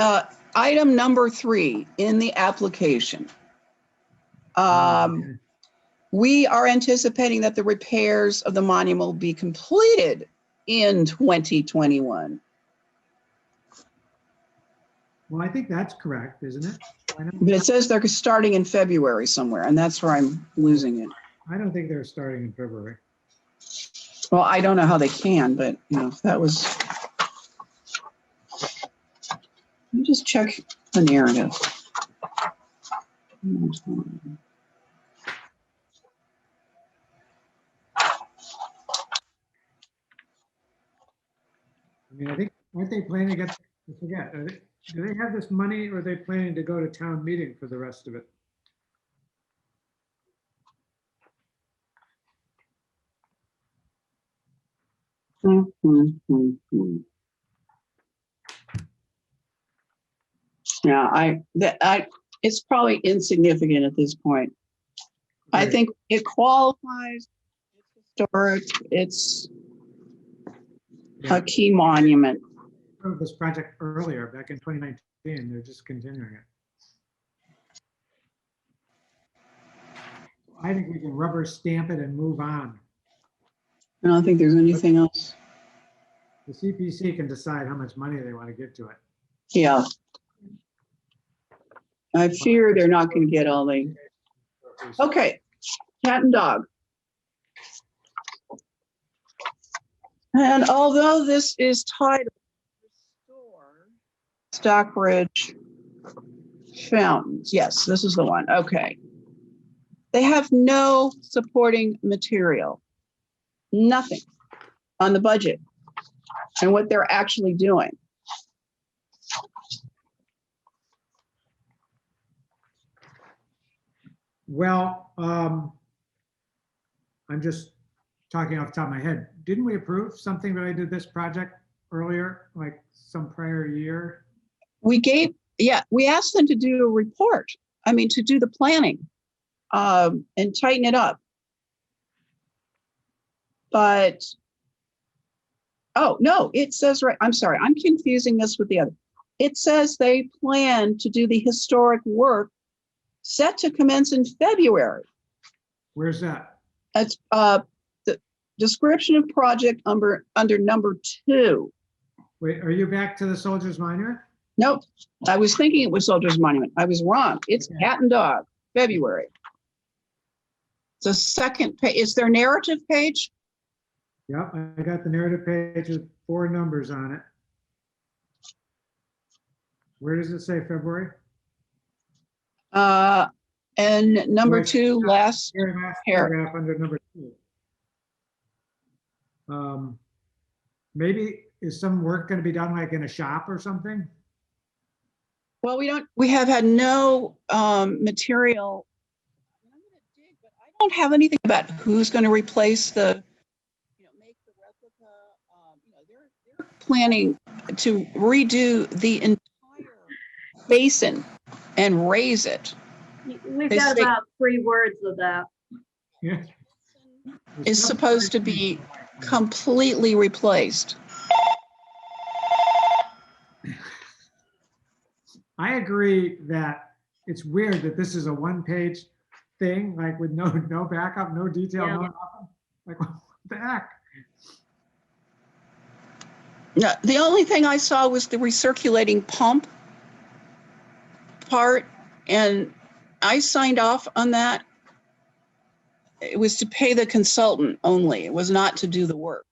item number 3 in the application. We are anticipating that the repairs of the monument will be completed in 2021. Well, I think that's correct, isn't it? But it says they're starting in February somewhere, and that's where I'm losing it. I don't think they're starting in February. Well, I don't know how they can, but you know, that was. Let me just check the narrative. I mean, I think, aren't they planning to get, I forget, do they have this money or are they planning to go to town meeting for the rest of it? Yeah, it's probably insignificant at this point. I Right. think it qualifies. It's historic. It's a key monument. Approved this project earlier, back in 2019, they're just continuing it. I think we can rubber stamp it and move on. I don't think there's anything else. The CPC can decide how much money they want to give to it. Yeah. I fear they're not going to get all the. Okay, cat and dog. And although this is titled Restore Stockbridge Fountains, yes, this is the one. Okay. They have no supporting material, nothing on the budget and what they're actually doing. Well, I'm just talking off the top of my head. Didn't we approve something related to this project earlier, like some prior year? We asked them to do a report. I mean, to do the planning and tighten it up. But, oh, no, it says, right, I'm sorry, I'm confusing this with the other. It says they plan to do the historic work set to commence in February. Where's that? That's the description of project under number 2. Wait, are you back to the Soldiers Monument? Nope, I was thinking it was Soldiers Monument. I was wrong. It's Okay. Cat and Dog, February. It's the second page. It's their narrative page. Yep, I got the narrative page with 4 numbers on it. Where does it say February? And number Right. 2, last, Very last Here. paragraph under number 2. Maybe is some work going to be done like in a shop or something? well, we have had no material. I'm gonna dig, but I don't have anything about who's going to replace make the replica. They're planning to redo the entire basin and raise it. We've They got say- about 3 words of that. Yeah. Is supposed to be completely replaced. I agree that it's weird that this is a one-page thing, like with no backup, no detail, Yeah. no nothing. Like, what the heck? No, the only thing I saw was the recirculating pump part, and I signed off on that. It was to pay the consultant only. It was not to do the work.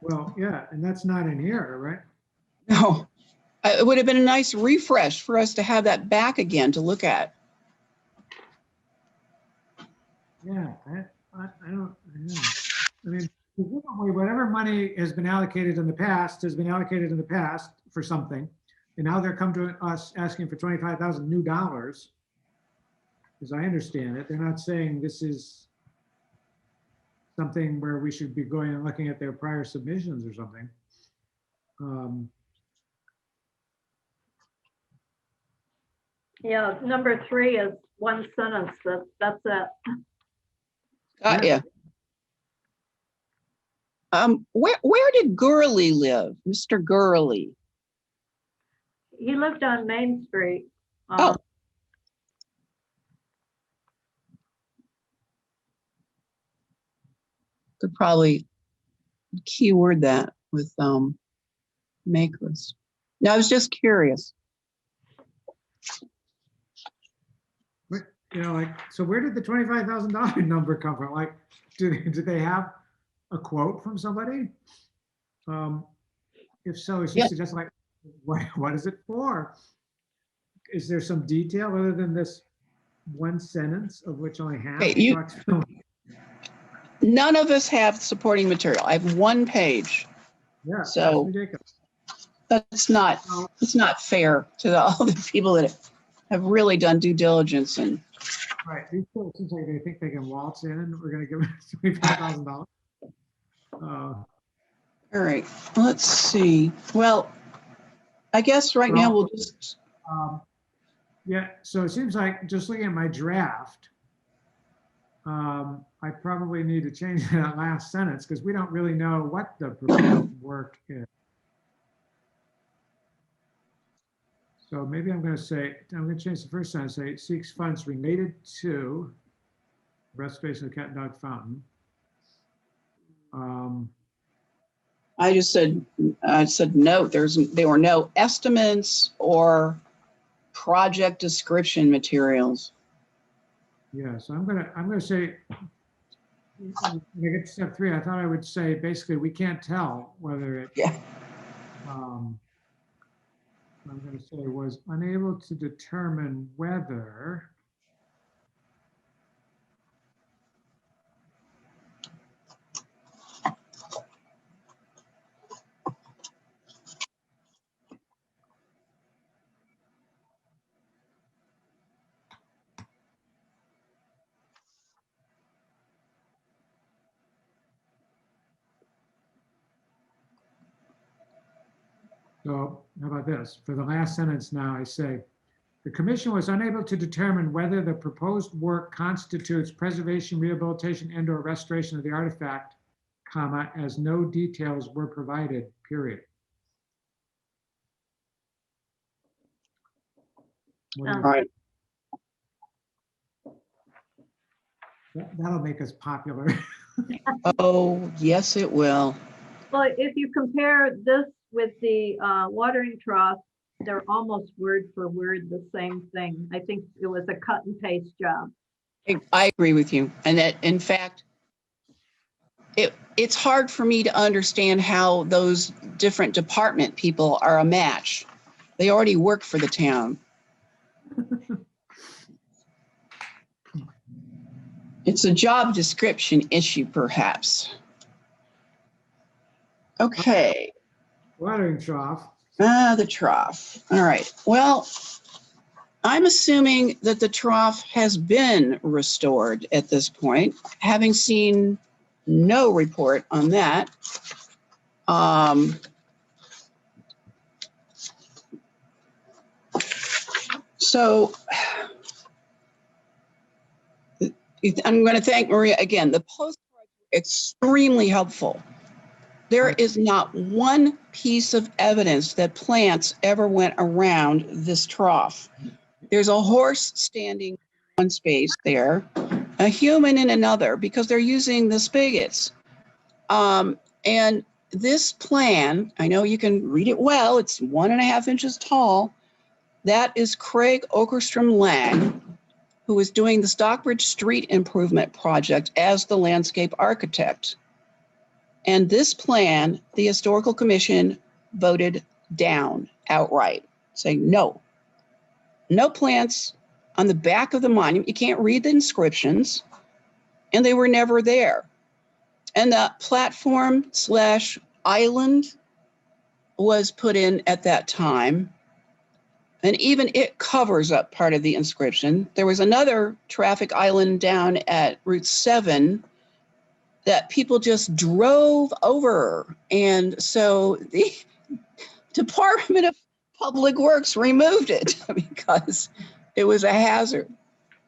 Well, yeah, and that's not in here, right? No, it would have been a nice refresh for us to have that back again to look at. Yeah, I don't, yeah. I mean, presumably whatever money has been allocated in the past has been allocated in the past for something. And now they're come to us asking for 25,000 new dollars. As I understand it, they're not saying this is something where we should be going and looking at their prior submissions or something. Yeah, number 3 is 1 sentence. That's it. Got Yeah. ya. Where did Gurley live, Mr. Gurley? He lived on Main Street. Oh. Could probably keyword that with makers. No, I was just curious. You know, like, so where did the $25,000 number come from? Like, did they have a quote from somebody? If so, is she Yeah. suggesting like, what is it for? Is there some detail other than this one sentence of which only half Okay, you- talks about? None of us have supporting material. I have 1 page. Yeah, So- that's ridiculous. It's not fair to all the people that have really done due diligence and Right, these people seems like they think they can waltz in and we're gonna give them $25,000. all right, let's see. Well, I guess right now we'll just, Yeah, so it seems like just looking at my draft, I probably need to change that last sentence because we don't really know what the proposed work is. So maybe I'm going to change the first sentence, say seeks funds related to restoration of the cat and dog fountain. I said no, there were no estimates or project description materials. Yeah, so I'm gonna say, when I get to step 3, I thought I would say basically we can't tell whether it. Yeah. I'm gonna say was unable to determine whether. So how about this? For the last sentence now, I say, the commission was unable to determine whether the proposed work constitutes preservation, rehabilitation, and or restoration of the artifact, comma, as no details were provided, period. What do you- Sounds All right. That'll make us popular. Oh, yes, it will. Well, if you compare this with the watering trough, they're almost word for word the same thing. I think it was a cut and paste job. I agree with you. And that, in fact, it's hard for me to understand how those different department people are a match. They already work for the town. It's a job description issue, perhaps. Okay. Watering trough. The trough. All right. Well, I'm assuming that the trough has been restored at this point, having seen no report on that. So I'm going to thank Maria again. The postcards were extremely helpful. There is not one piece of evidence that plants ever went around this trough. There's a horse standing in one space there, a human in another, because they're using the spigots. And this plan, I know you can read it well, it's 1.5 inches tall. That is Craig Okerstrom Lang, who is doing the Stockbridge Street Improvement Project as the landscape architect. And this plan, the Historical Commission voted down outright, saying no plants on the back of the monument. You can't read the inscriptions, and they were never there. And the platform/island was put in at that time. And even it covers up part of the inscription. There was another traffic island down at Route 7 that people just drove over. And so the Department of Public Works removed it because it was a hazard.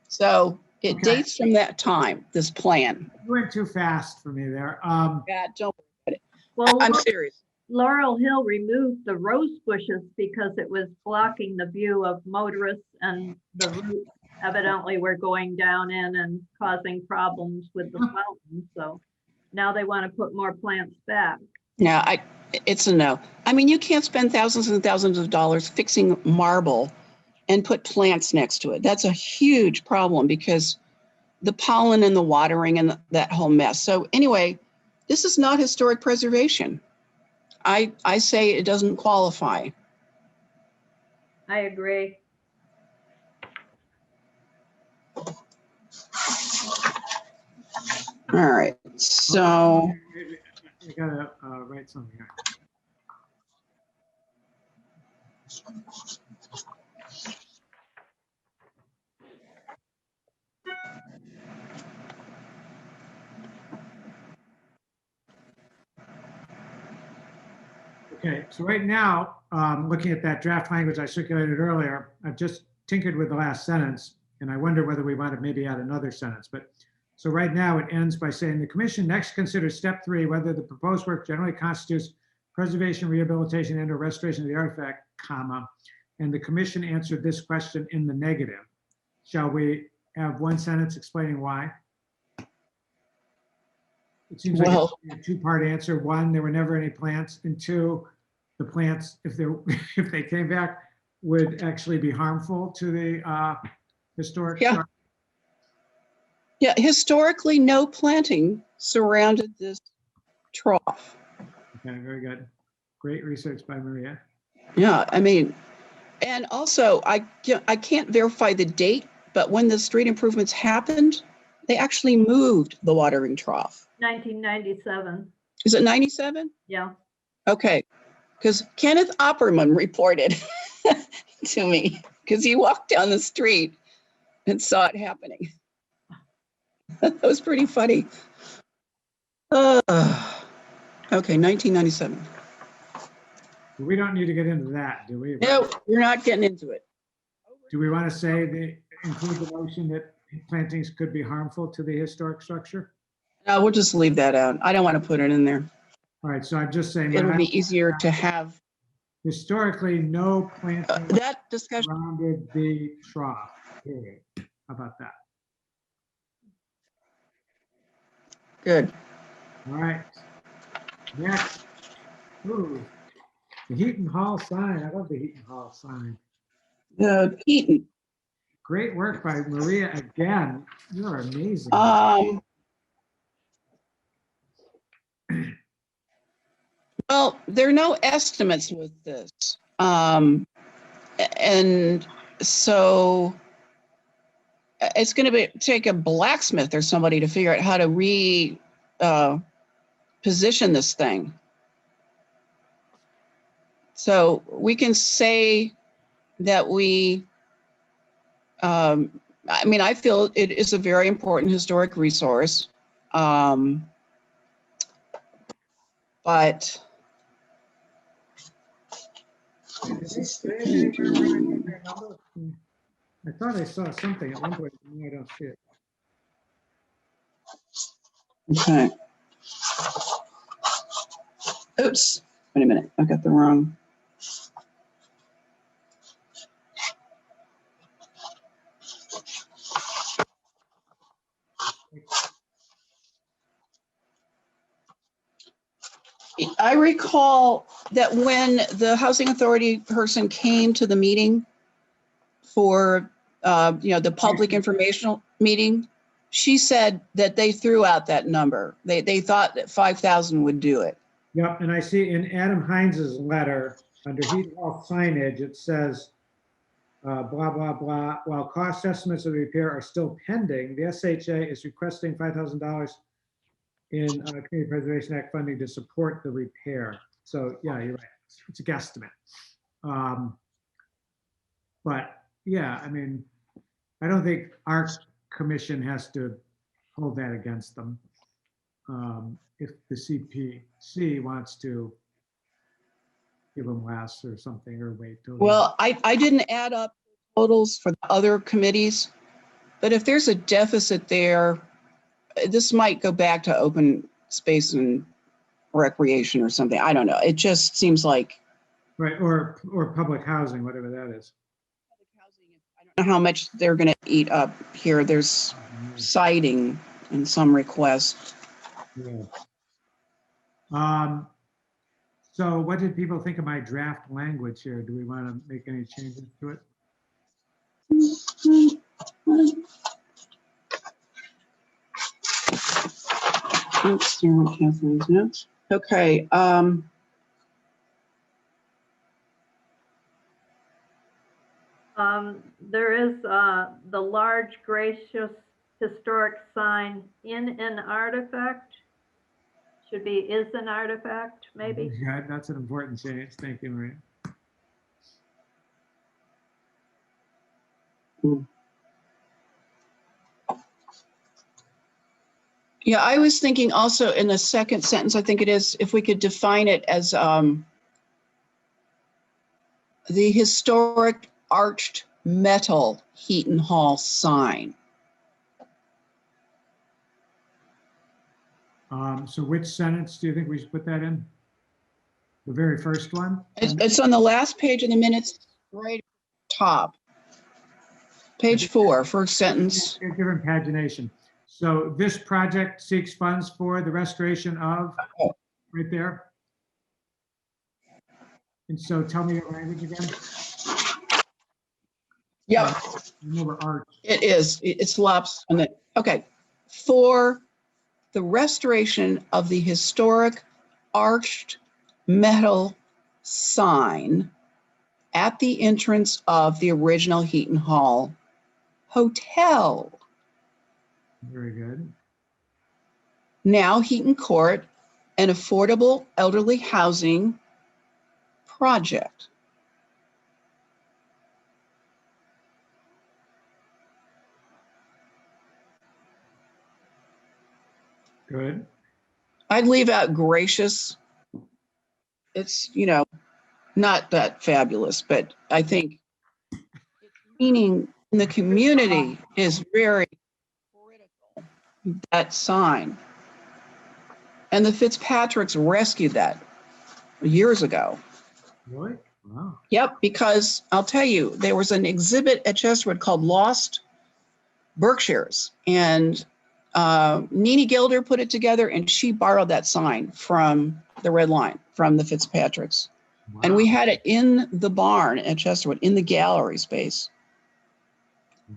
So it Okay. dates from that time, this plan. You went too fast for me there. Yeah, don't worry about it. Well, I'm serious. Laurel Hill removed the rose bushes because it was blocking the view of motorists, and the roots evidently were going down in and causing problems with the fountain. So now they want to put more plants back. Yeah, it's a no. I mean, you can't spend thousands and thousands of dollars fixing marble and put plants next to it. That's a huge problem because the pollen and the watering and that whole mess. So anyway, this is not historic preservation. I say it doesn't qualify. I agree. All right, so I gotta write something here. Okay, so right now, looking at that draft language I circulated earlier, I've just tinkered with the last sentence, and I wonder whether we want to maybe add another sentence. But so right now it ends by saying the commission next considers step 3, whether the proposed work generally constitutes preservation, rehabilitation, and or restoration of the artifact, comma, and the commission answered this question in the negative. Shall we have one sentence explaining why? It seems like Well- a two-part answer. 1, there were never any plants, and 2, the plants, if they came back, would actually be harmful to the historic. Yeah. structure. Yeah, historically, no planting surrounded this trough. Okay, very good. Great research by Maria. Yeah, I mean, and also I can't verify the date, but when the street improvements happened, they actually moved the watering trough. 1997. Is it 97? Yeah. Okay, because Kenneth Opperman reported to me because he walked down the street and saw it happening. That was pretty funny. Okay, 1997. We don't need to get into that, do we? No, you're not getting into it. Do we want to say include the notion that plantings could be harmful to the historic structure? No, we'll just leave that out. I don't want to put it in there. All right, so I'm just saying. It'll be easier to have Historically, no planting that discussion. surrounded the trough, period. How about that? Good. All right. Next. Ooh, the Heaton Hall sign. I love the Heaton Hall sign. Keaton. Great work by Maria again. You're amazing. Well, there are no estimates with this. And so it's going to take a blacksmith or somebody to figure out how to position this thing. So we can say that I mean, I feel it is a very important historic resource. But I thought I saw something at one point. No, I don't see it. okay. Oops. Wait a minute. I got the wrong. I recall that when the housing authority person came to the meeting for, the public informational meeting, she said that they threw out that number. They thought that 5,000 would do it. Yep, and I see in Adam Heinz's letter, under heat wall signage, it says, blah, blah, blah, while cost estimates of the repair are still pending, the SHA is requesting $5,000 in Community Preservation Act funding to support the repair. So yeah, you're right. It's a guesstimate. But yeah, I mean, I don't think our commission has to hold that against them. If the CPC wants to give them less or something, or wait till. Well, I didn't add up totals for the other committees, but if there's a deficit there, this might go back to open space and recreation or something. I don't know. It just seems like. Right, or public housing, whatever that is. I don't know how much they're going to eat up here. There's siding in some requests. Yeah. So what did people think of my draft language here? Do we want to make any changes to it? Oops, there are Catherine's notes. Okay. There is the large gracious historic sign in an artifact. Should be is an artifact, maybe. Yeah, that's an important change. Thank you, Maria. Yeah, I was thinking also in the second sentence, I think it is, if we could define it as the historic arched metal Heaton Hall sign. So which sentence do you think we should put that in? The very first one? It's on the last page of the minutes, right top. Page 4, first sentence. Different pagination. So this project seeks funds for the restoration of, right there. And so tell me your language again. Yep, Remember art. it is. It slops on it. Okay. For the restoration of the historic arched metal sign at the entrance of the original Heaton Hall Hotel, Very good. now Heaton Court, an affordable elderly housing project. Good. I'd leave out gracious. It's, not that fabulous, but I think its meaning in the community is very critical, that sign. And the Fitzpatricks rescued that years ago. Really? Wow. Yep, because I'll tell you, there was an exhibit at Chesterwood called Lost Berkshires, and Nene Gilder put it together, and she borrowed that sign from the Red Line, from the Fitzpatricks. Wow. And we had it in the barn at Chesterwood, in the gallery space.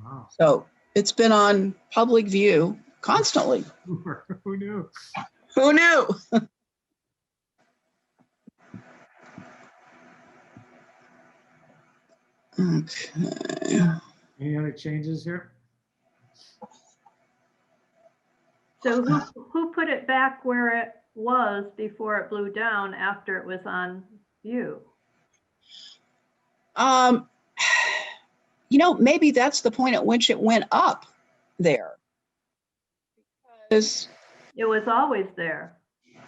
Wow. So it's been on public view constantly. Who knew? Who knew? Okay. Any other changes here? So who put it back where it was before it blew down after it was on view? Maybe that's the point at which it went up there. Because, It was always there.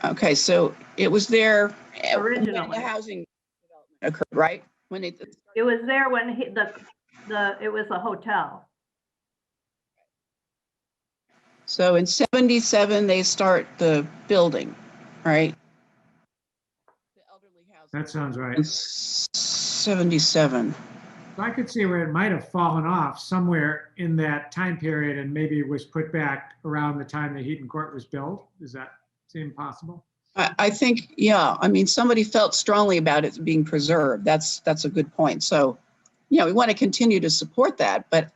okay, so it was there when Originally. the housing development occurred, right? When It was there when it was a hotel. so in 77, they start the building, right? The elderly housing. That sounds right. In 77. So I could see where it might have fallen off somewhere in that time period and maybe it was put back around the time the Heaton Court was built. Does that seem possible? I think, yeah, I mean, somebody felt strongly about it being preserved. That's a good point. So, we want to continue to support that, but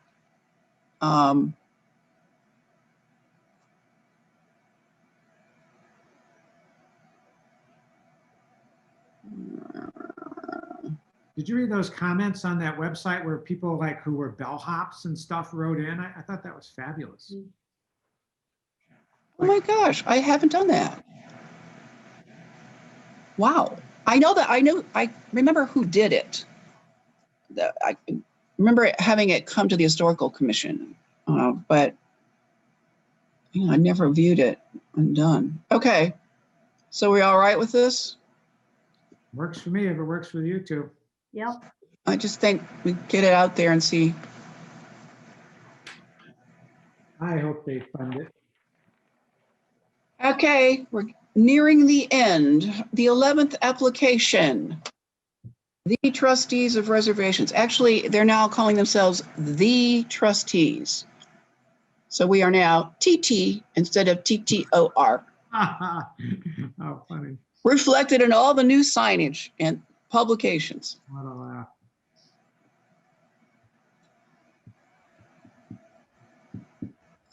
Did you read those comments on that website where people like who were bellhops and stuff wrote in? I thought that was fabulous. oh my gosh, I haven't done that. Wow. I remember who did it. I remember having it come to the Historical Commission, but I never viewed it undone. Okay. So we all right with this? Works for me if it works for you too. Yep. I just think we get it out there and see. I hope they fund it. Okay, we're nearing the end. The 11th application. The trustees of reservations. Actually, they're now calling themselves the trustees. So we are now TT instead of TTOR. How funny. Reflected in all the new signage and publications. What a laugh.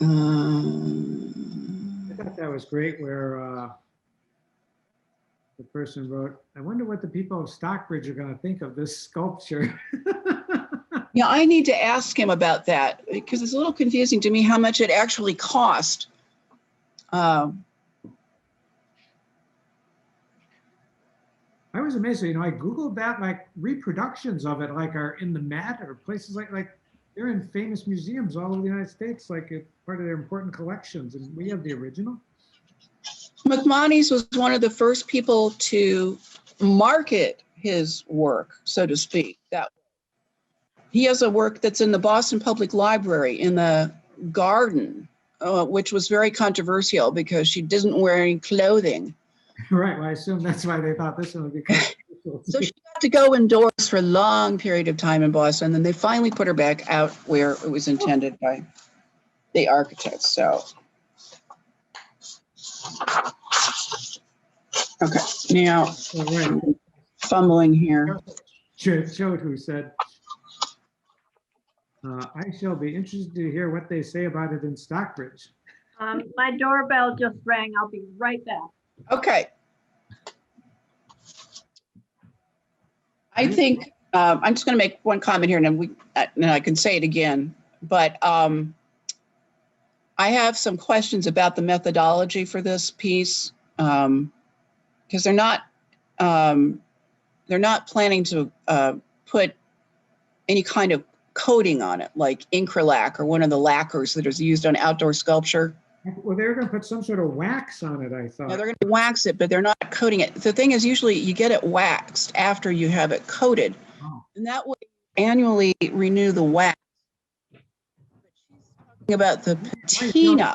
I thought that was great where the person wrote, I wonder what the people of Stockbridge are going to think of this sculpture. Yeah, I need to ask him about that because it's a little confusing to me how much it actually cost. I was amazed. I Googled that, like reproductions of it, like are in the Met or places like they're in famous museums all over the United States, like it's part of their important collections. And we have the original. McMoney's was one of the first people to market his work, so to speak. That he has a work that's in the Boston Public Library in the garden, which was very controversial because she didn't wear any clothing. Right. Well, I assume that's why they thought this one would be controversial. So she got to go indoors for a long period of time in Boston. And then they finally put her back out where it was intended by the architects. So, okay, now Right. fumbling here. Showed who said, I shall be interested to hear what they say about it in Stockbridge. My doorbell just rang. I'll be right back. Okay. I think I'm just going to make one comment here, and then I can say it again. But I have some questions about the methodology for this piece because they're not planning to put any kind of coating on it, like Incralac or one of the lacquers that is used on outdoor sculpture. Well, they were going to put some sort of wax on it, I thought. Now they're going to wax it, but they're not coating it. The thing is, usually you get it waxed after you have it coated. Oh. And that way you annually renew the wax. But she's talking about the patina.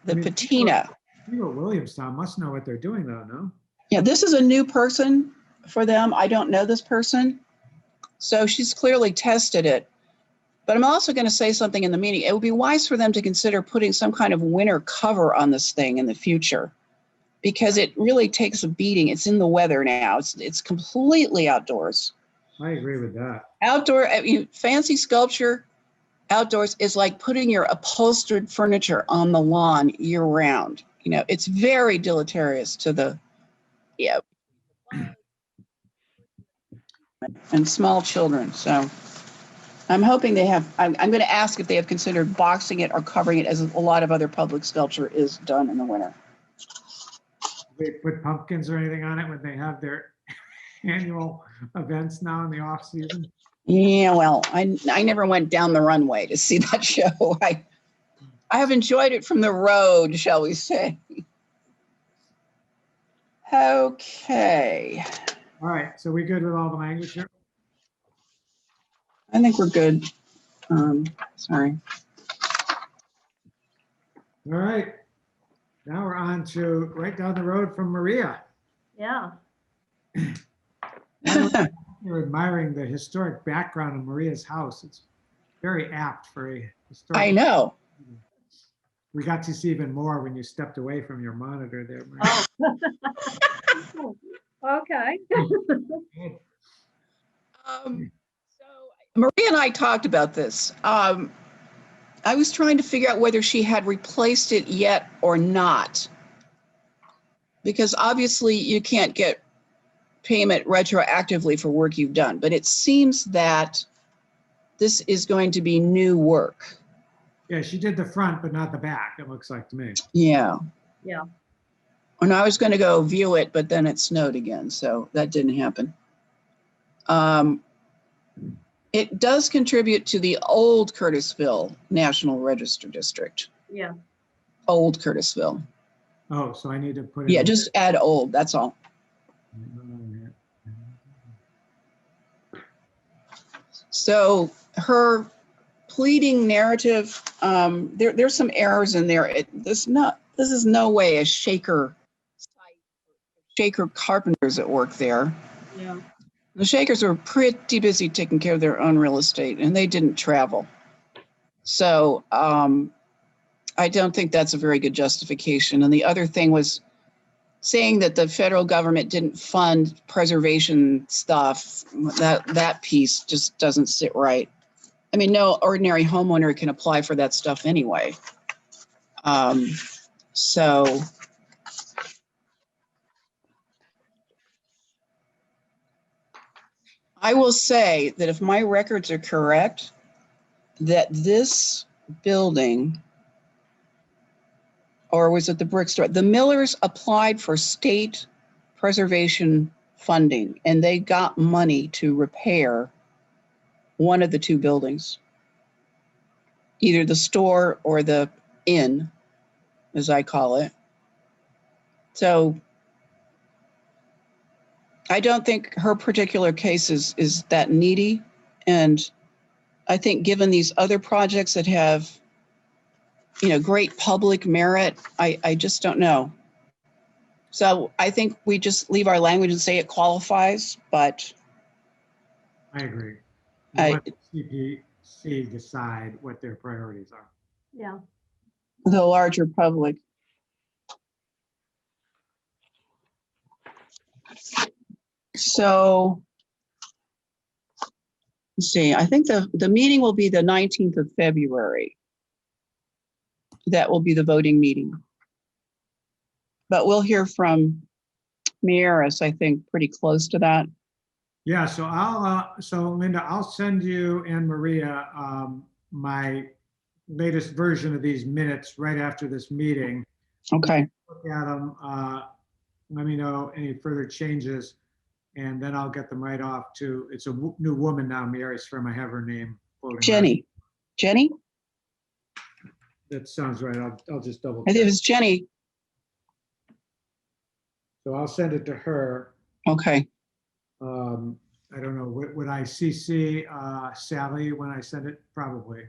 The patina. People at Williamstown must know what they're doing though, no? Yeah, this is a new person for them. I don't know this person. So she's clearly tested it. But I'm also going to say something in the meeting. It would be wise for them to consider putting some kind of winter cover on this thing in the future because it really takes a beating. It's in the weather now. It's completely outdoors. I agree with that. Outdoor, fancy sculpture outdoors is like putting your upholstered furniture on the lawn year round. It's very deleterious to the, and small children. So I'm hoping they have, I'm going to ask if they have considered boxing it or covering it as a lot of other public sculpture is done in the winter. They put pumpkins or anything on it when they have their annual events now in the off season? Yeah, well, I never went down the runway to see that show. I have enjoyed it from the road, shall we say. Okay, All right, so we good with all the language here? I think we're good. Sorry. All right. Now we're on to right down the road from Maria. Yeah. You're admiring the historic background of Maria's house. It's very apt for a historic. I know. We got to see even more when you stepped away from your monitor there, Maria. Oh. Okay. So Maria and I talked about this. I was trying to figure out whether she had replaced it yet or not. Because obviously you can't get payment retroactively for work you've done, but it seems that this is going to be new work. Yeah, she did the front, but not the back, it looks like to me. Yeah. Yeah. And I was going to go view it, but then it snowed again, so that didn't happen. It does contribute to the old Curtisville National Register District. Yeah. Old Curtisville. Oh, so I need to put it. Yeah, just add old, that's all. So her pleading narrative, there's some errors in there. This is no way a Shaker carpenters at work there. Yeah. The Shakers were pretty busy taking care of their own real estate, and they didn't travel. So I don't think that's a very good justification. And the other thing was saying that the federal government didn't fund preservation stuff. That piece just doesn't sit right. I mean, no ordinary homeowner can apply for that stuff anyway. So I will say that if my records are correct, that this building, or was it the brick store? The Millers applied for state preservation funding, and they got money to repair one of the two buildings, either the store or the inn, as I call it. So I don't think her particular case is that needy. And I think given these other projects that have, great public merit, I just don't know. So I think we just leave our language and say it qualifies, but I agree. I- Let the CPC decide what their priorities are. Yeah. the larger public. So let's see, I think the meeting will be the 19th of February. That will be the voting meeting. But we'll hear from Mieris, I think, pretty close to that. Yeah, so so Linda, I'll send you and Maria my latest version of these minutes right after this meeting. Okay. Look at them, let me know any further changes, and then I'll get them right off to, it's a new woman now, Mary's firm, I have her name floating around. Jenny. Jenny? That sounds right, I'll just double I think it check. was Jenny. So I'll send it to her. Okay. I don't know, would I CC Sally when I send it? Probably.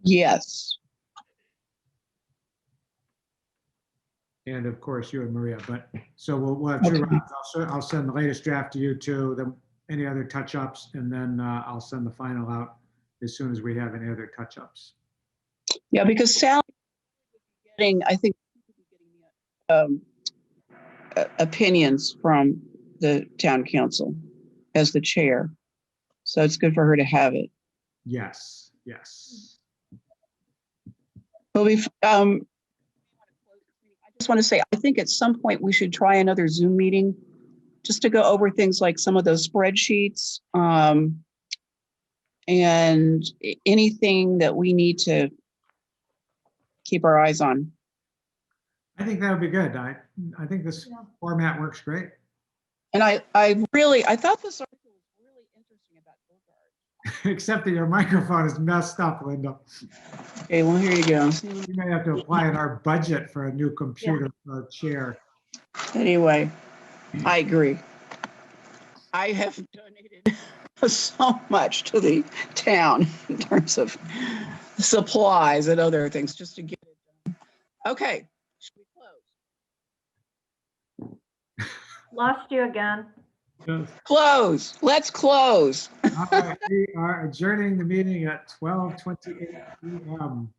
Yes. And of course, you and Maria, but so we'll have two Okay. rounds. I'll send the latest draft to you too, then any other touch-ups, and then I'll send the final out as soon as we have any other touch-ups. Yeah, because Sally was getting, I think, opinions from the town council as the chair. So it's good for her to have it. Yes, yes. But I just want to say, I think at some point we should try another Zoom meeting just to go over things like some of those spreadsheets, and anything that we need to keep our eyes on. I think that would be good. I think this Yeah. format works great. And I thought this article was really interesting about Bogart. Except that your microphone is messed up, Linda. Okay, well, here you go. You may have to apply in our budget for a new computer or chair. Anyway, I agree. I have donated so much to the town in terms of supplies and other things just to get it done. Okay, should we close? Lost you again. Yes. Close. Let's close. All right, we are adjourning the meeting at 12:28 p.m.